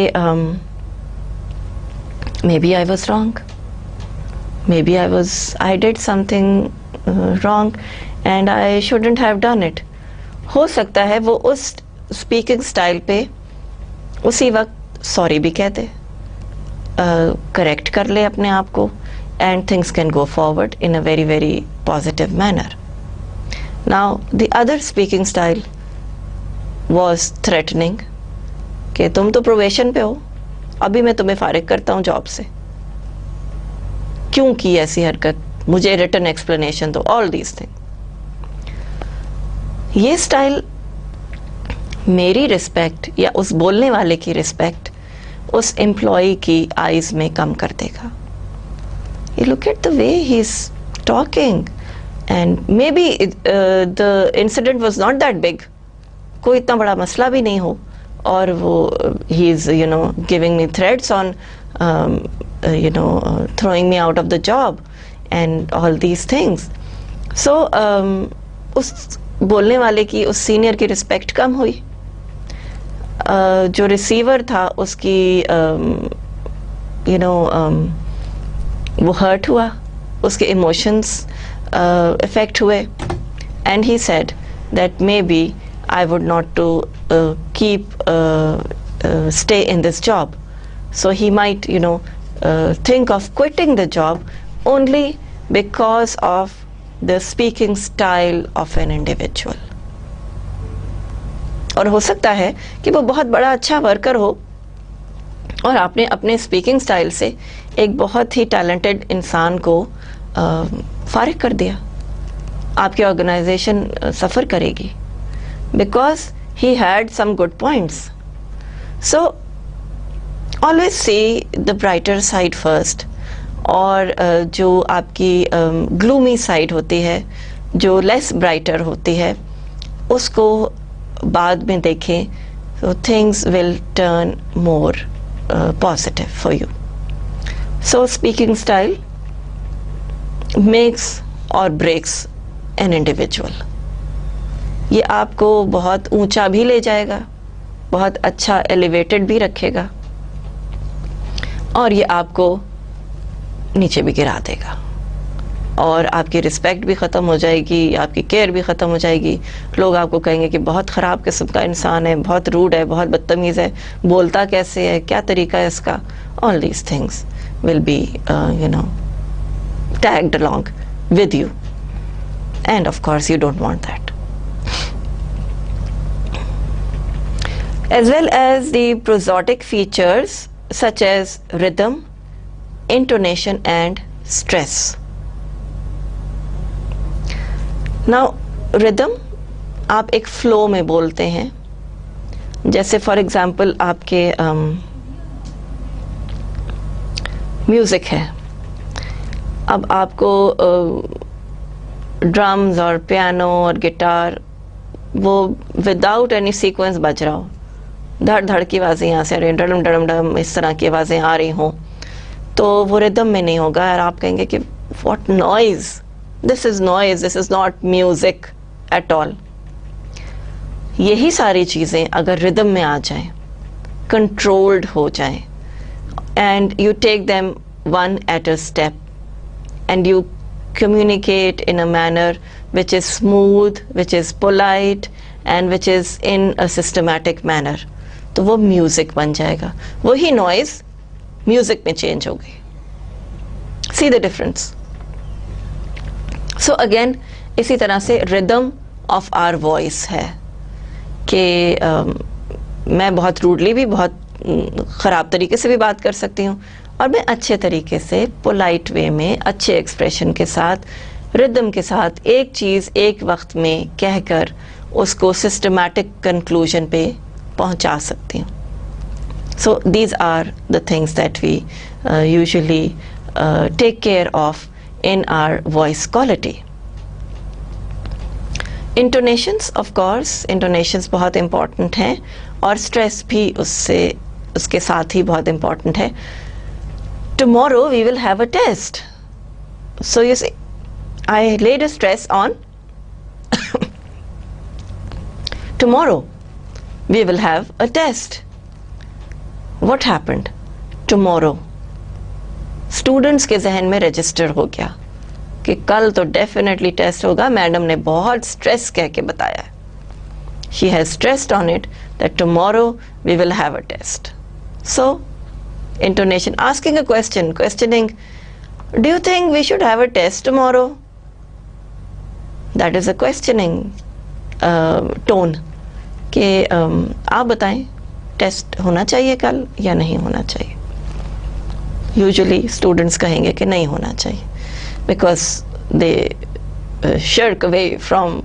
maybe I was wrong, maybe I did something wrong and I shouldn't have done it. हो सकता है वो उस स्पीकिंग स्टाइल पे उसी वक्त सॉरी भी कह दे, करेक्ट कर ले अपने आप को, and things can go forward in a very very positive manner. Now the other speaking style was threatening कि तुम तो प्रोबेशन पे हो, अभी मैं तुम्हें फारिग करता हूँ जॉब से, क्यों की ऐसी हरकत, मुझे रिटन एक्सप्लेनेशन दो, ऑल दीज थिंग। ये स्टाइल मेरी रिस्पेक्ट या उस बोलने वाले की रिस्पेक्ट उस एम्प्लॉय की आईज में कम कर देगा। You look at the way he's talking and maybe the incident was not that big, कोई इतना बड़ा मसला भी नहीं हो, और वो he is giving me threats on throwing me out of the job and all these things. So उस बोलने वाले की, उस सीनियर की रिस्पेक्ट कम हुई। जो रिसीवर था उसकी वो हर्ट हुआ, उसके इमोशंस इफेक्ट हुए, and he said that maybe I would not to keep stay in this job, so he might think of quitting the job only because of the speaking style of an individual. और हो सकता है कि वो बहुत बड़ा अच्छा worker हो और आपने अपने स्पीकिंग स्टाइल से एक बहुत ही टैलेंटेड इंसान को फारिग कर दिया। आपकी ऑर्गेनाइजेशन सफ़र करेगी because he had some good points. So always see the brighter side first, और जो आपकी ग्लूमी साइड होती है, जो लेस ब्राइटर होती है, उसको बाद में देखें, so things will turn more positive for you. So speaking style makes or breaks an individual. ये आपको बहुत ऊंचा भी ले जाएगा, बहुत अच्छा एलिवेटेड भी रखेगा, और ये आपको नीचे भी गिरा देगा, और आपकी रिस्पेक्ट भी ख़त्म हो जाएगी, आपकी केयर भी ख़त्म हो जाएगी। लोग आपको कहेंगे कि बहुत ख़राब किस्म का इंसान है, बहुत रूड है, बहुत बदतमीज़ है, बोलता कैसे है, क्या तरीका है इसका। All these things will be tagged along with you, and of course you don't want that. As well as the prosodic features such as rhythm, intonation and stress. Now rhythm, आप एक फ्लो में बोलते हैं, जैसे for example आपके music है, अब आपको ड्रम्स और पियानो और गिटार वो विदाउट एनी सीक्वेंस बज रहा हो, धड़ धड़ की आवाज़ें यहाँ से आ रही हैं, डम डम डम इस तरह की आवाज़ें आ रही हों, तो वो रिदम में नहीं होगा, और आप कहेंगे कि what noise, this is noise, this is not music at all. यही सारी चीज़ें अगर रिदम में आ जाएं, कंट्रोल्ड हो जाएं, and you take them one at a step, and you communicate in a manner which is smooth, which is polite and which is in a systematic manner, तो वो म्यूज़िक बन जाएगा। वही नॉइज़ म्यूज़िक में change हो गई। See the difference? So again, इसी तरह से rhythm of our voice है कि मैं बहुत रूडली भी, बहुत ख़राब तरीके से भी बात कर सकती हूँ, और मैं अच्छे तरीके से पोलाइट वे में अच्छे एक्सप्रेशन के साथ, रिदम के साथ एक चीज़ एक वक्त में कहकर उसको सिस्टमैटिक कंक्लूजन पे पहुंचा सकती हूँ। So these are the things that we usually take care of in our voice quality. Intonations, of course intonations बहुत इम्पॉर्टेंट हैं, और स्ट्रेस भी उसके साथ ही बहुत इम्पॉर्टेंट है। Tomorrow we will have a test. So you see, I laid a stress on tomorrow we will have a test. What happened? Tomorrow students के जहन में रजिस्टर हो गया कि कल तो डेफिनेटली टेस्ट होगा, मैडम ने बहुत स्ट्रेस कह के बताया। She has stressed on it that tomorrow we will have a test. So intonation, asking a question, questioning, do you think we should have a test tomorrow? That is a questioning tone कि आप बताएं test होना चाहिए कल या नहीं होना चाहिए. यूजुअली स्टूडेंट्स कहेंगे कि नहीं होना चाहिए because they shirk away from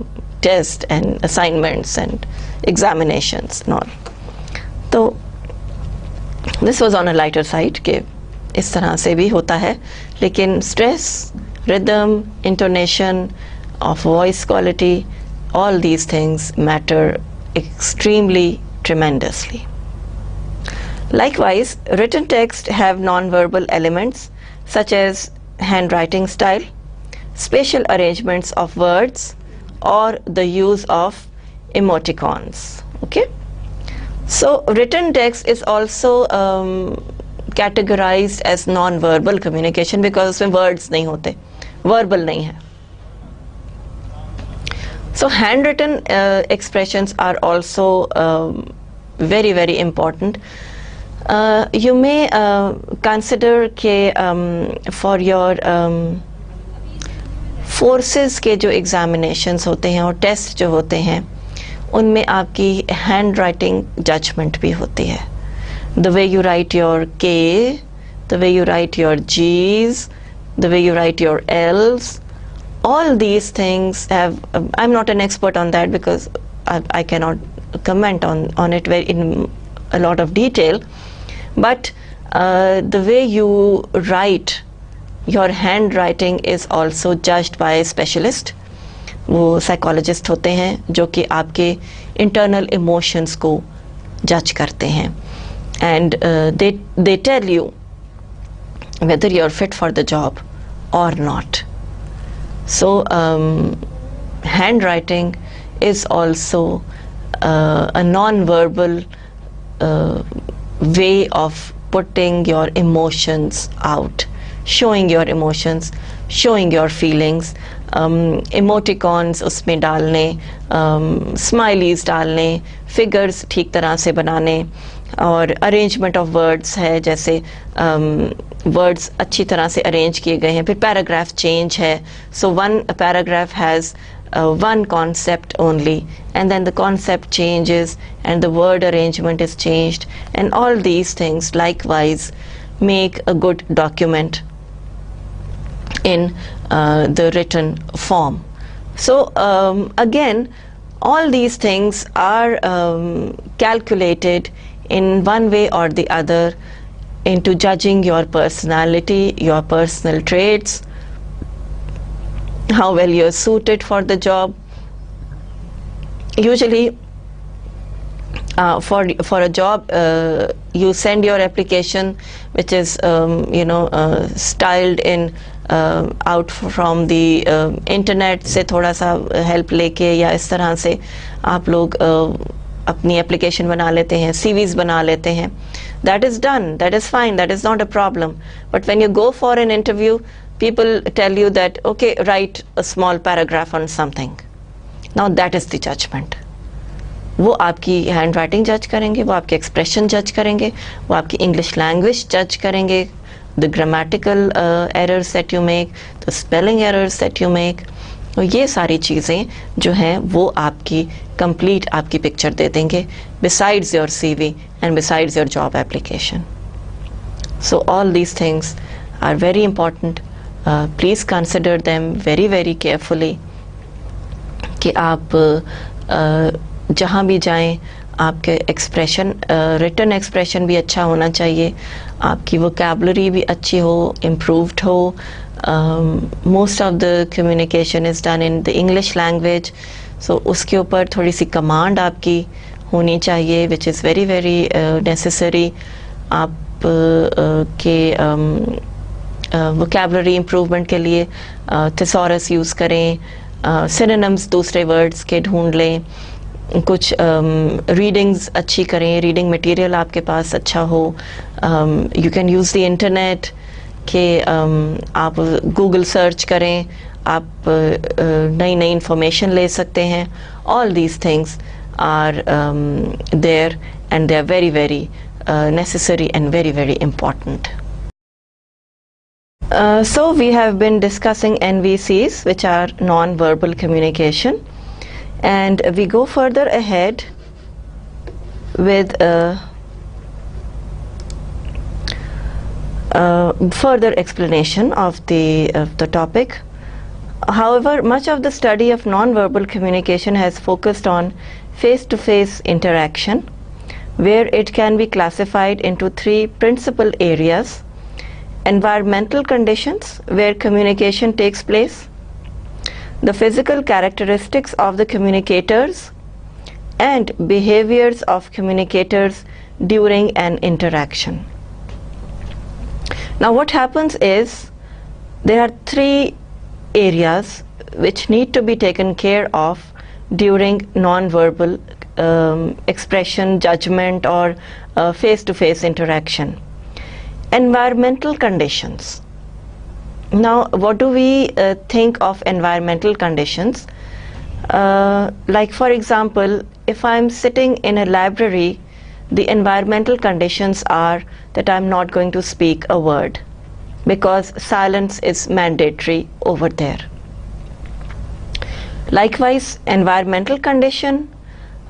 test and assignments and examinations and all. तो this was on a lighter side कि इस तरह से भी होता है, लेकिन stress, rhythm, intonation of voice quality, all these things matter extremely tremendously. Likewise, written text have non-verbal elements such as handwriting style, spatial arrangements of words, or the use of emoticons. Okay, so written text is also categorized as non-verbal communication because उसमें words नहीं होते, verbal नहीं है. So handwritten expressions are also very, very important. You may consider के for your forces के जो examinations होते हैं और टेस्ट जो होते हैं उनमें आपकी handwriting judgment भी होती है. The way you write your K, the way you write your G's, the way you write your L's, all these things have, I'm not an expert on that because I cannot comment on it in a lot of detail, but the way you write, your handwriting is also judged by a specialist. वो psychologist होते हैं जो कि आपके internal emotions को judge करते हैं, and they tell you whether you're fit for the job or not. So handwriting is also a non-verbal way of putting your emotions out, showing your emotions, showing your feelings. Emoticons उसमें डालने, smileys डालने, figures ठीक तरह से बनाने, और arrangement of words है, जैसे words अच्छी तरह से arrange किए गए हैं. फिर paragraph change है, so one paragraph has one concept only, and then the concept changes and the word arrangement is changed, and all these things likewise make a good document in the written form. So again, all these things are calculated in one way or the other into judging your personality, your personal traits, how well you're suited for the job. Usually for a job you send your application which is styled in out from the internet से थोड़ा सा help लेके या इस तरह से आप लोग अपनी application बना लेते हैं, CVs बना लेते हैं. That is done, that is fine, that is not a problem. But when you go for an interview, people tell you that okay, write a small paragraph on something. Now that is the judgment. वो आपकी handwriting judge करेंगे, वो आपके expression judge करेंगे, वो आपकी English language judge करेंगे, the grammatical errors that you make, the spelling errors that you make. तो ये सारी चीज़ें जो हैं वो आपकी complete आपकी picture दे देंगे besides your CV and besides your job application. So all these things are very important. Please consider them very, very carefully कि आप जहाँ भी जाएं आपके एक्सप्रेशन, रिटन एक्सप्रेशन भी अच्छा होना चाहिए, आपकी वोकैबुलरी भी अच्छी हो, इम्प्रूव्ड हो. Most of the communication is done in the English language, so उसके ऊपर थोड़ी सी कमांड आपकी होनी चाहिए which is very very necessary. आप के वोकैबुलरी इम्प्रूवमेंट के लिए थिसॉरस यूज़ करें, सिनोनिम्स दूसरे वर्ड्स के ढूंढ लें, कुछ रीडिंग्स अच्छी करें, रीडिंग मटेरियल आपके पास अच्छा हो. You can use the internet के आप गूगल सर्च करें, आप नई नई इंफॉर्मेशन ले सकते हैं. All these things are there and they are very very necessary and very very important. So we have been discussing NVCs, which are non-verbal communication, and we go further ahead with further explanation of the topic. However, much of the study of non-verbal communication has focused on face-to-face interaction, where it can be classified into three principal areas: environmental conditions where communication takes place, the physical characteristics of the communicators, and behaviors of communicators during an interaction. Now what happens is, there are three areas which need to be taken care of during non-verbal expression, judgment, or face-to-face interaction. Environmental conditions. Now what do we think of environmental conditions? Like for example, if I'm sitting in a library, the environmental conditions are that I'm not going to speak a word because silence is mandatory over there. Likewise, environmental condition,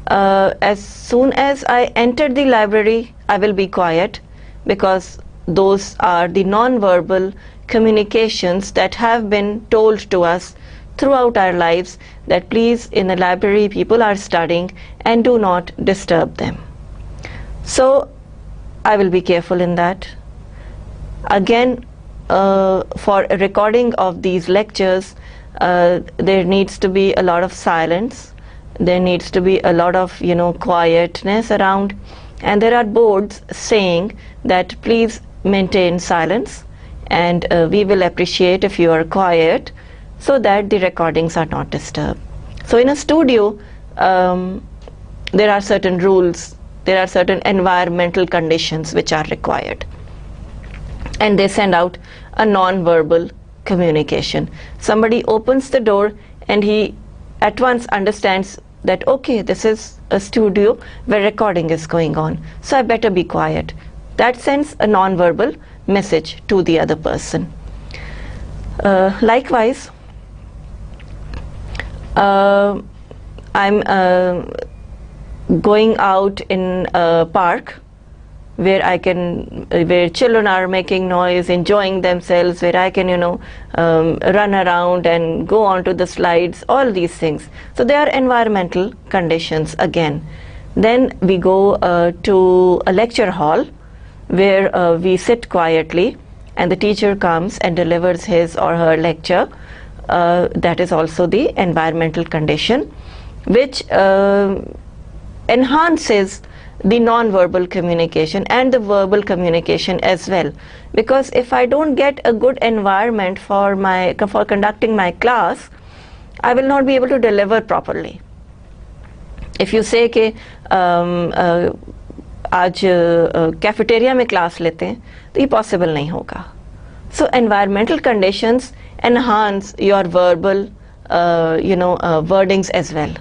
as soon as I enter the library, I will be quiet, because those are the non-verbal communications that have been told to us throughout our lives, that please, in the library people are studying and do not disturb them. So I will be careful in that. Again, for a recording of these lectures, there needs to be a lot of silence, there needs to be a lot of quietness around, and there are boards saying that please maintain silence, and we will appreciate if you are quiet, so that the recordings are not disturbed. So in a studio, there are certain rules, there are certain environmental conditions which are required, and they send out a non-verbal communication. Somebody opens the door and he at once understands that okay, this is a studio where recording is going on, so I better be quiet. That sends a non-verbal message to the other person. Likewise, I'm going out in a park where where children are making noise, enjoying themselves, where I can run around and go onto the slides, all these things. So they are environmental conditions again. Then we go to a lecture hall where we sit quietly and the teacher comes and delivers his or her lecture. That is also the environmental condition, which enhances the non-verbal communication and the verbal communication as well. Because if I don't get a good environment for conducting my class, I will not be able to deliver properly. If you say कि आज cafeteria में class लेते हैं, तो ये possible नहीं होगा. So environmental conditions enhance your verbal wordings as well.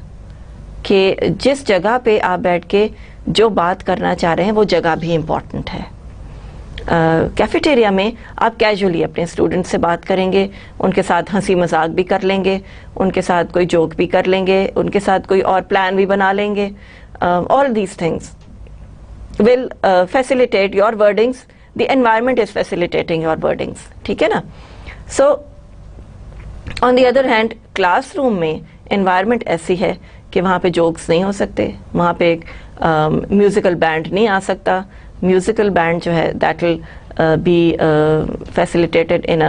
कि जिस जगह पे आप बैठ के जो बात करना चाह रहे हैं वो जगह भी इम्पॉर्टेंट है. कैफेटेरिया में आप कैजुअली अपने स्टूडेंट से बात करेंगे, उनके साथ हंसी मजाक भी कर लेंगे, उनके साथ कोई जोक भी कर लेंगे, उनके साथ कोई और प्लान भी बना लेंगे. All these things will facilitate your wordings. The environment is facilitating your wordings. ठीक है ना? So on the other hand, classroom में environment ऐसी है कि वहाँ पे jokes नहीं हो सकते, वहाँ पे एक musical band नहीं आ सकता. Musical band जो है that will be facilitated in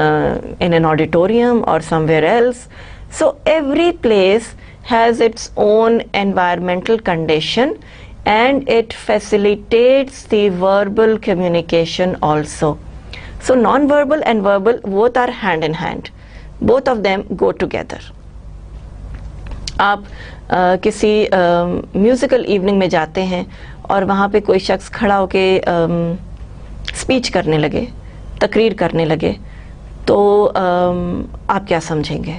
an auditorium or somewhere else. So every place has its own environmental condition, and it facilitates the verbal communication also. So non-verbal and verbal both are hand in hand. Both of them go together. आप किसी musical evening में जाते हैं और वहाँ पे कोई शख्स खड़ा होके स्पीच करने लगे, तकरीर करने लगे, तो आप क्या समझेंगे?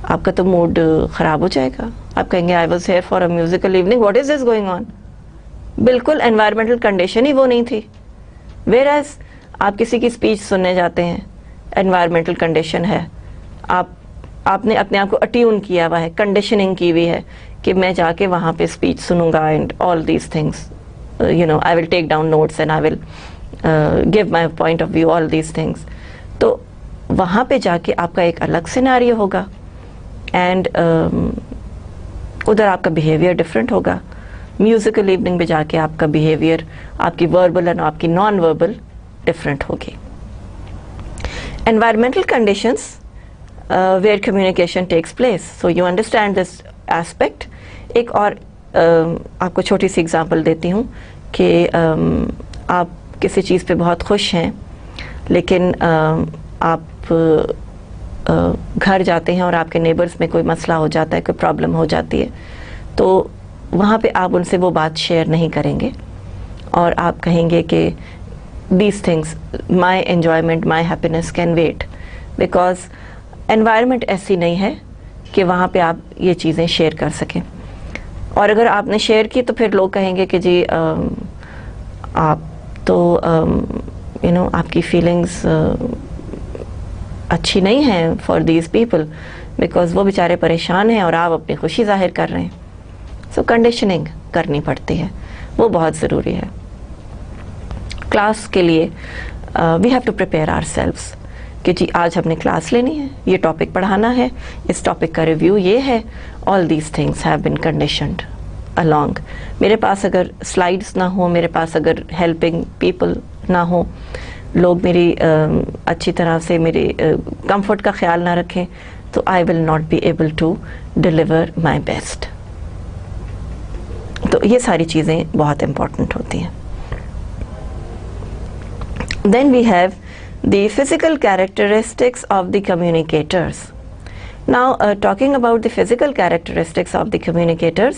आपका तो मूड ख़राब हो जाएगा. आप कहेंगे I was here for a musical evening, what is this going on. बिल्कुल एनवायरमेंटल कंडीशन ही वो नहीं थी. वेयर एज आप किसी की स्पीच सुनने जाते हैं, एनवायरमेंटल कंडीशन है, आपने अपने आप को अट्यून किया हुआ है, कंडीशनिंग की हुई है कि मैं जाके वहाँ पे स्पीच सुनूंगा and all these things, you know, I will take down notes and I will give my point of view, all these things. तो वहाँ पे जाके आपका एक अलग सिनेरियो होगा एंड उधर आपका बिहेवियर डिफरेंट होगा. म्यूजिकल इवनिंग में जाके आपका बिहेवियर, आपकी वर्बल एंड आपकी नॉन वर्बल डिफरेंट होगी. Environmental conditions where communication takes place, so you understand this aspect. एक और आपको छोटी सी एग्जांपल देती हूँ कि आप किसी चीज़ पे बहुत खुश हैं, लेकिन आप घर जाते हैं और आपके नेबर्स में कोई मसला हो जाता है, कोई प्रॉब्लम हो जाती है, तो वहाँ पे आप उनसे वो बात शेयर नहीं करेंगे और आप कहेंगे कि these things, my enjoyment, my happiness can wait, because environment ऐसी नहीं है कि वहाँ पे आप ये चीज़ें शेयर कर सकें. और अगर आपने शेयर की तो फिर लोग कहेंगे कि जी आप तो यू नो आपकी फीलिंग्स अच्छी नहीं हैं फॉर दीज पीपल, बिकॉज वो बेचारे परेशान हैं और आप अपनी खुशी जाहिर कर रहे हैं. सो कंडीशनिंग करनी पड़ती है, वो बहुत ज़रूरी है. क्लास के लिए we have to prepare ourselves कि जी आज हमने क्लास लेनी है, ये टॉपिक पढ़ाना है, इस टॉपिक का रिव्यू ये है, all these things have been conditioned along. मेरे पास अगर स्लाइड्स ना हो, मेरे पास अगर हेल्पिंग पीपल ना हो, लोग मेरी अच्छी तरह से मेरे कंफर्ट का ख्याल ना रखें, तो I will not be able to deliver my best. तो ये सारी चीज़ें बहुत इम्पॉर्टेंट होती हैं. Then we have the physical characteristics of the communicators. Now talking about the physical characteristics of the communicators,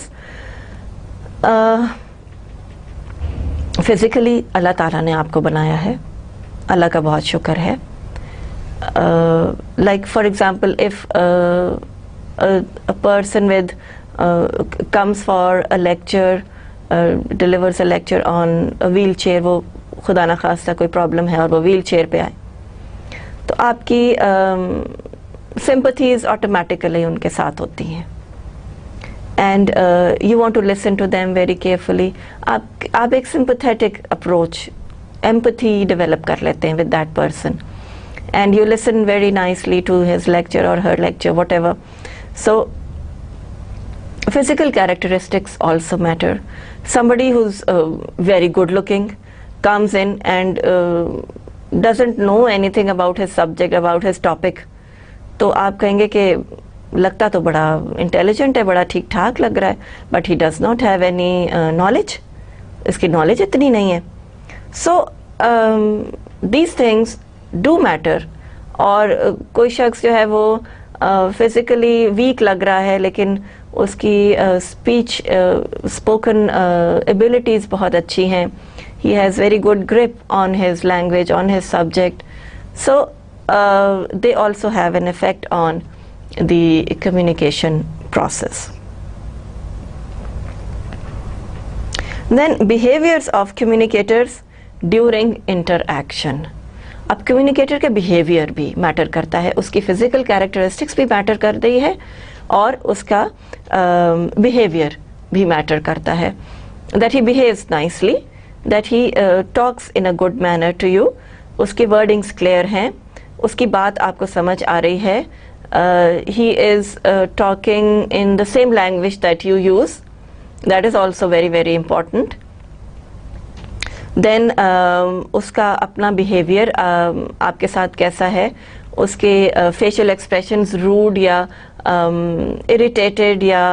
physically अल्लाह ताला ने आपको बनाया है, अल्लाह का बहुत शुक्र है. Like for example, if a person with comes for a lecture, delivers a lecture on a wheelchair, वो खुदा ना खास्ता कोई प्रॉब्लम है और वो व्हील चेयर पे आए, तो आपकी सिंपथीज ऑटोमेटिकली उनके साथ होती हैं and you want to listen to them very carefully. आप एक सिंपथेटिक अप्रोच, एम्पथी डेवलप कर लेते हैं with that person and you listen very nicely to his lecture or her lecture, whatever. So physical characteristics also matter. Somebody who's very good looking comes in and doesn't know anything about his subject, about his topic, तो आप कहेंगे कि लगता तो बड़ा intelligent है, बड़ा ठीक ठाक लग रहा है, but he does not have any knowledge, इसकी नॉलेज इतनी नहीं है. सो दीज थिंग्स डू मैटर. और कोई शख्स जो है वो फिजिकली वीक लग रहा है, लेकिन उसकी स्पीच स्पोकन एबिलिटीज़ बहुत अच्छी हैं, he has very good grip on his language, on his subject, so they also have an effect on the communication process. Then behaviors of communicators during interaction. अब communicator का behavior भी matter करता है, उसकी physical characteristics भी matter कर रही है और उसका behavior भी matter करता है, that he behaves nicely, that he talks in a good manner to you, उसकी wordings clear हैं, उसकी बात आपको समझ आ रही है, he is talking in the same language that you use, that is also very very important. Then उसका अपना behavior आपके साथ कैसा है, उसके facial expressions rude या irritated या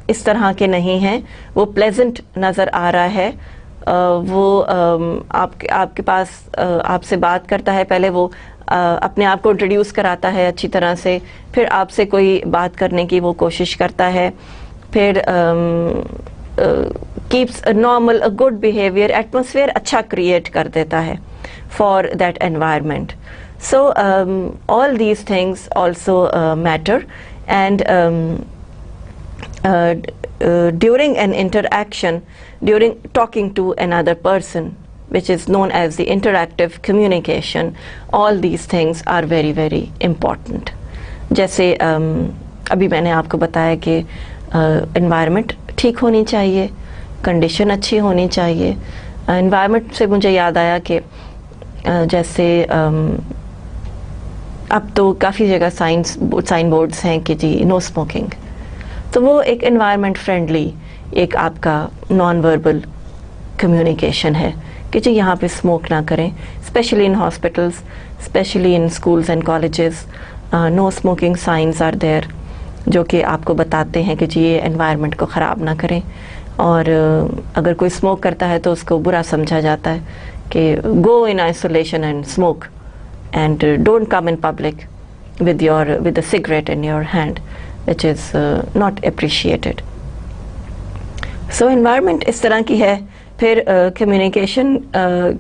इस तरह के नहीं हैं, वो pleasant नज़र आ रहा है, वो आपके पास आपसे बात करता है, पहले वो अपने आप को इंट्रोड्यूस कराता है अच्छी तरह से, फिर आपसे कोई बात करने की वो कोशिश करता है, फिर keeps normal a good behaviour, atmosphere अच्छा क्रिएट कर देता है for that environment. So all these things also matter and during an interaction, during talking to another person, which is known as the interactive communication. All these things are very very important. जैसे अभी मैंने आपको बताया कि environment ठीक होनी चाहिए, condition अच्छी होनी चाहिए. Environment से मुझे याद आया कि जैसे अब तो काफ़ी जगह साइन बोर्ड्स हैं कि जी नो स्मोकिंग, तो वो एक environment friendly एक आपका नॉन वर्बल कम्युनिकेशन है कि जी यहाँ पे स्मोक ना करें. Specially in hospitals, specially in schools and colleges, no smoking signs are there जो कि आपको बताते हैं कि जी ये एनवायरनमेंट को ख़राब ना करें. और अगर कोई स्मोक करता है तो उसको बुरा समझा जाता है कि go in isolation and smoke and don't come in public with a cigarette in your hand, which is not appreciated. So environment इस तरह की है. फिर कम्युनिकेशन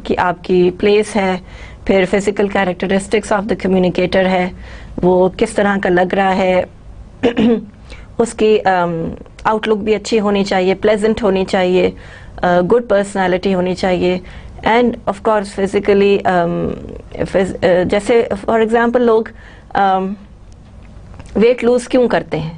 की आपकी प्लेस है, फिर physical characteristics of the communicator है, वो किस तरह का लग रहा है, उसकी आउटलुक भी अच्छी होनी चाहिए, प्लेजेंट होनी चाहिए, गुड पर्सनालिटी होनी चाहिए. एंड ऑफ कोर्स फिज़िकली जैसे फॉर एग्जांपल लोग वेट लूज़ क्यों करते हैं?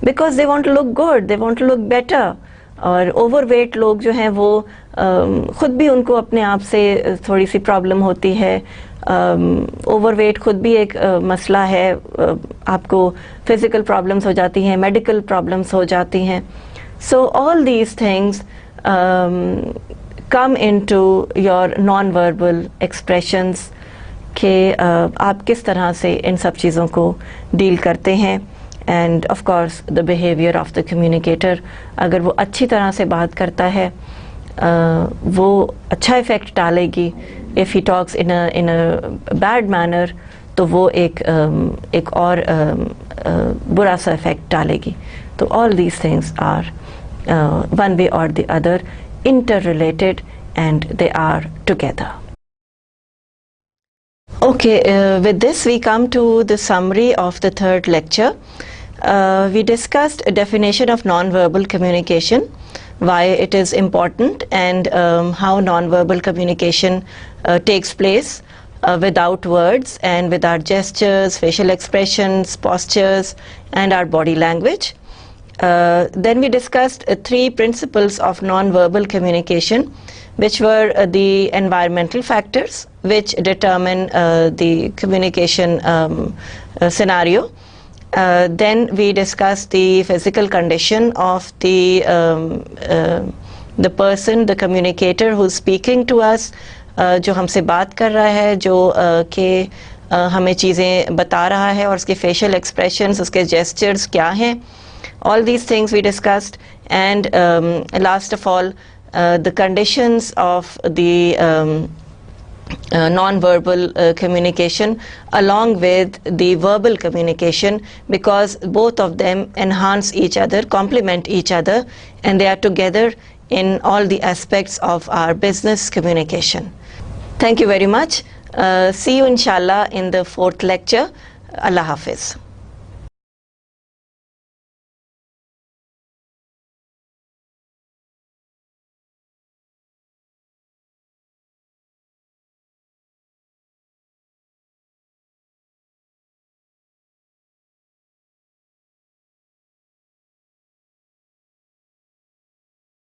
Because they want to look good, they want to look better. और ओवरवेट लोग जो हैं वो ख़ुद भी उनको अपने आप से थोड़ी सी प्रॉब्लम होती है. ओवरवेट खुद भी एक मसला है, आपको फिज़िकल प्रॉब्लम्स हो जाती हैं, मेडिकल प्रॉब्लम्स हो जाती हैं. So all these things come into your non verbal expressions कि आप किस तरह से इन सब चीज़ों को डील करते हैं. And of course the behaviour of the communicator, अगर वो अच्छी तरह से बात करता है वो अच्छा इफ़ेक्ट डालेगी. If he talks in a bad manner तो वो एक और बुरा सा इफ़ेक्ट डालेगी. तो all these things are one way or the other inter related and they are together. Okay, with this we come to the summary of the third lecture. We discussed a definition of non-verbal communication, why it is important, and how non-verbal communication takes place without words and with our gestures, facial expressions, postures, and our body language. Then we discussed three principles of non-verbal communication, which were the environmental factors which determine the communication scenario. Then we discussed the physical condition of the person, the communicator who's speaking to us, जो हमसे बात कर रहा है, जो कि हमें चीज़ें बता रहा है, और उसके facial expressions, उसके gestures क्या हैं. All these things we discussed. And last of all, the conditions of the non-verbal communication along with the verbal communication, because both of them enhance each other, complement each other, and they are together in all the aspects of our business communication. Thank you very much. See you inshallah in the fourth lecture. Allah Hafiz.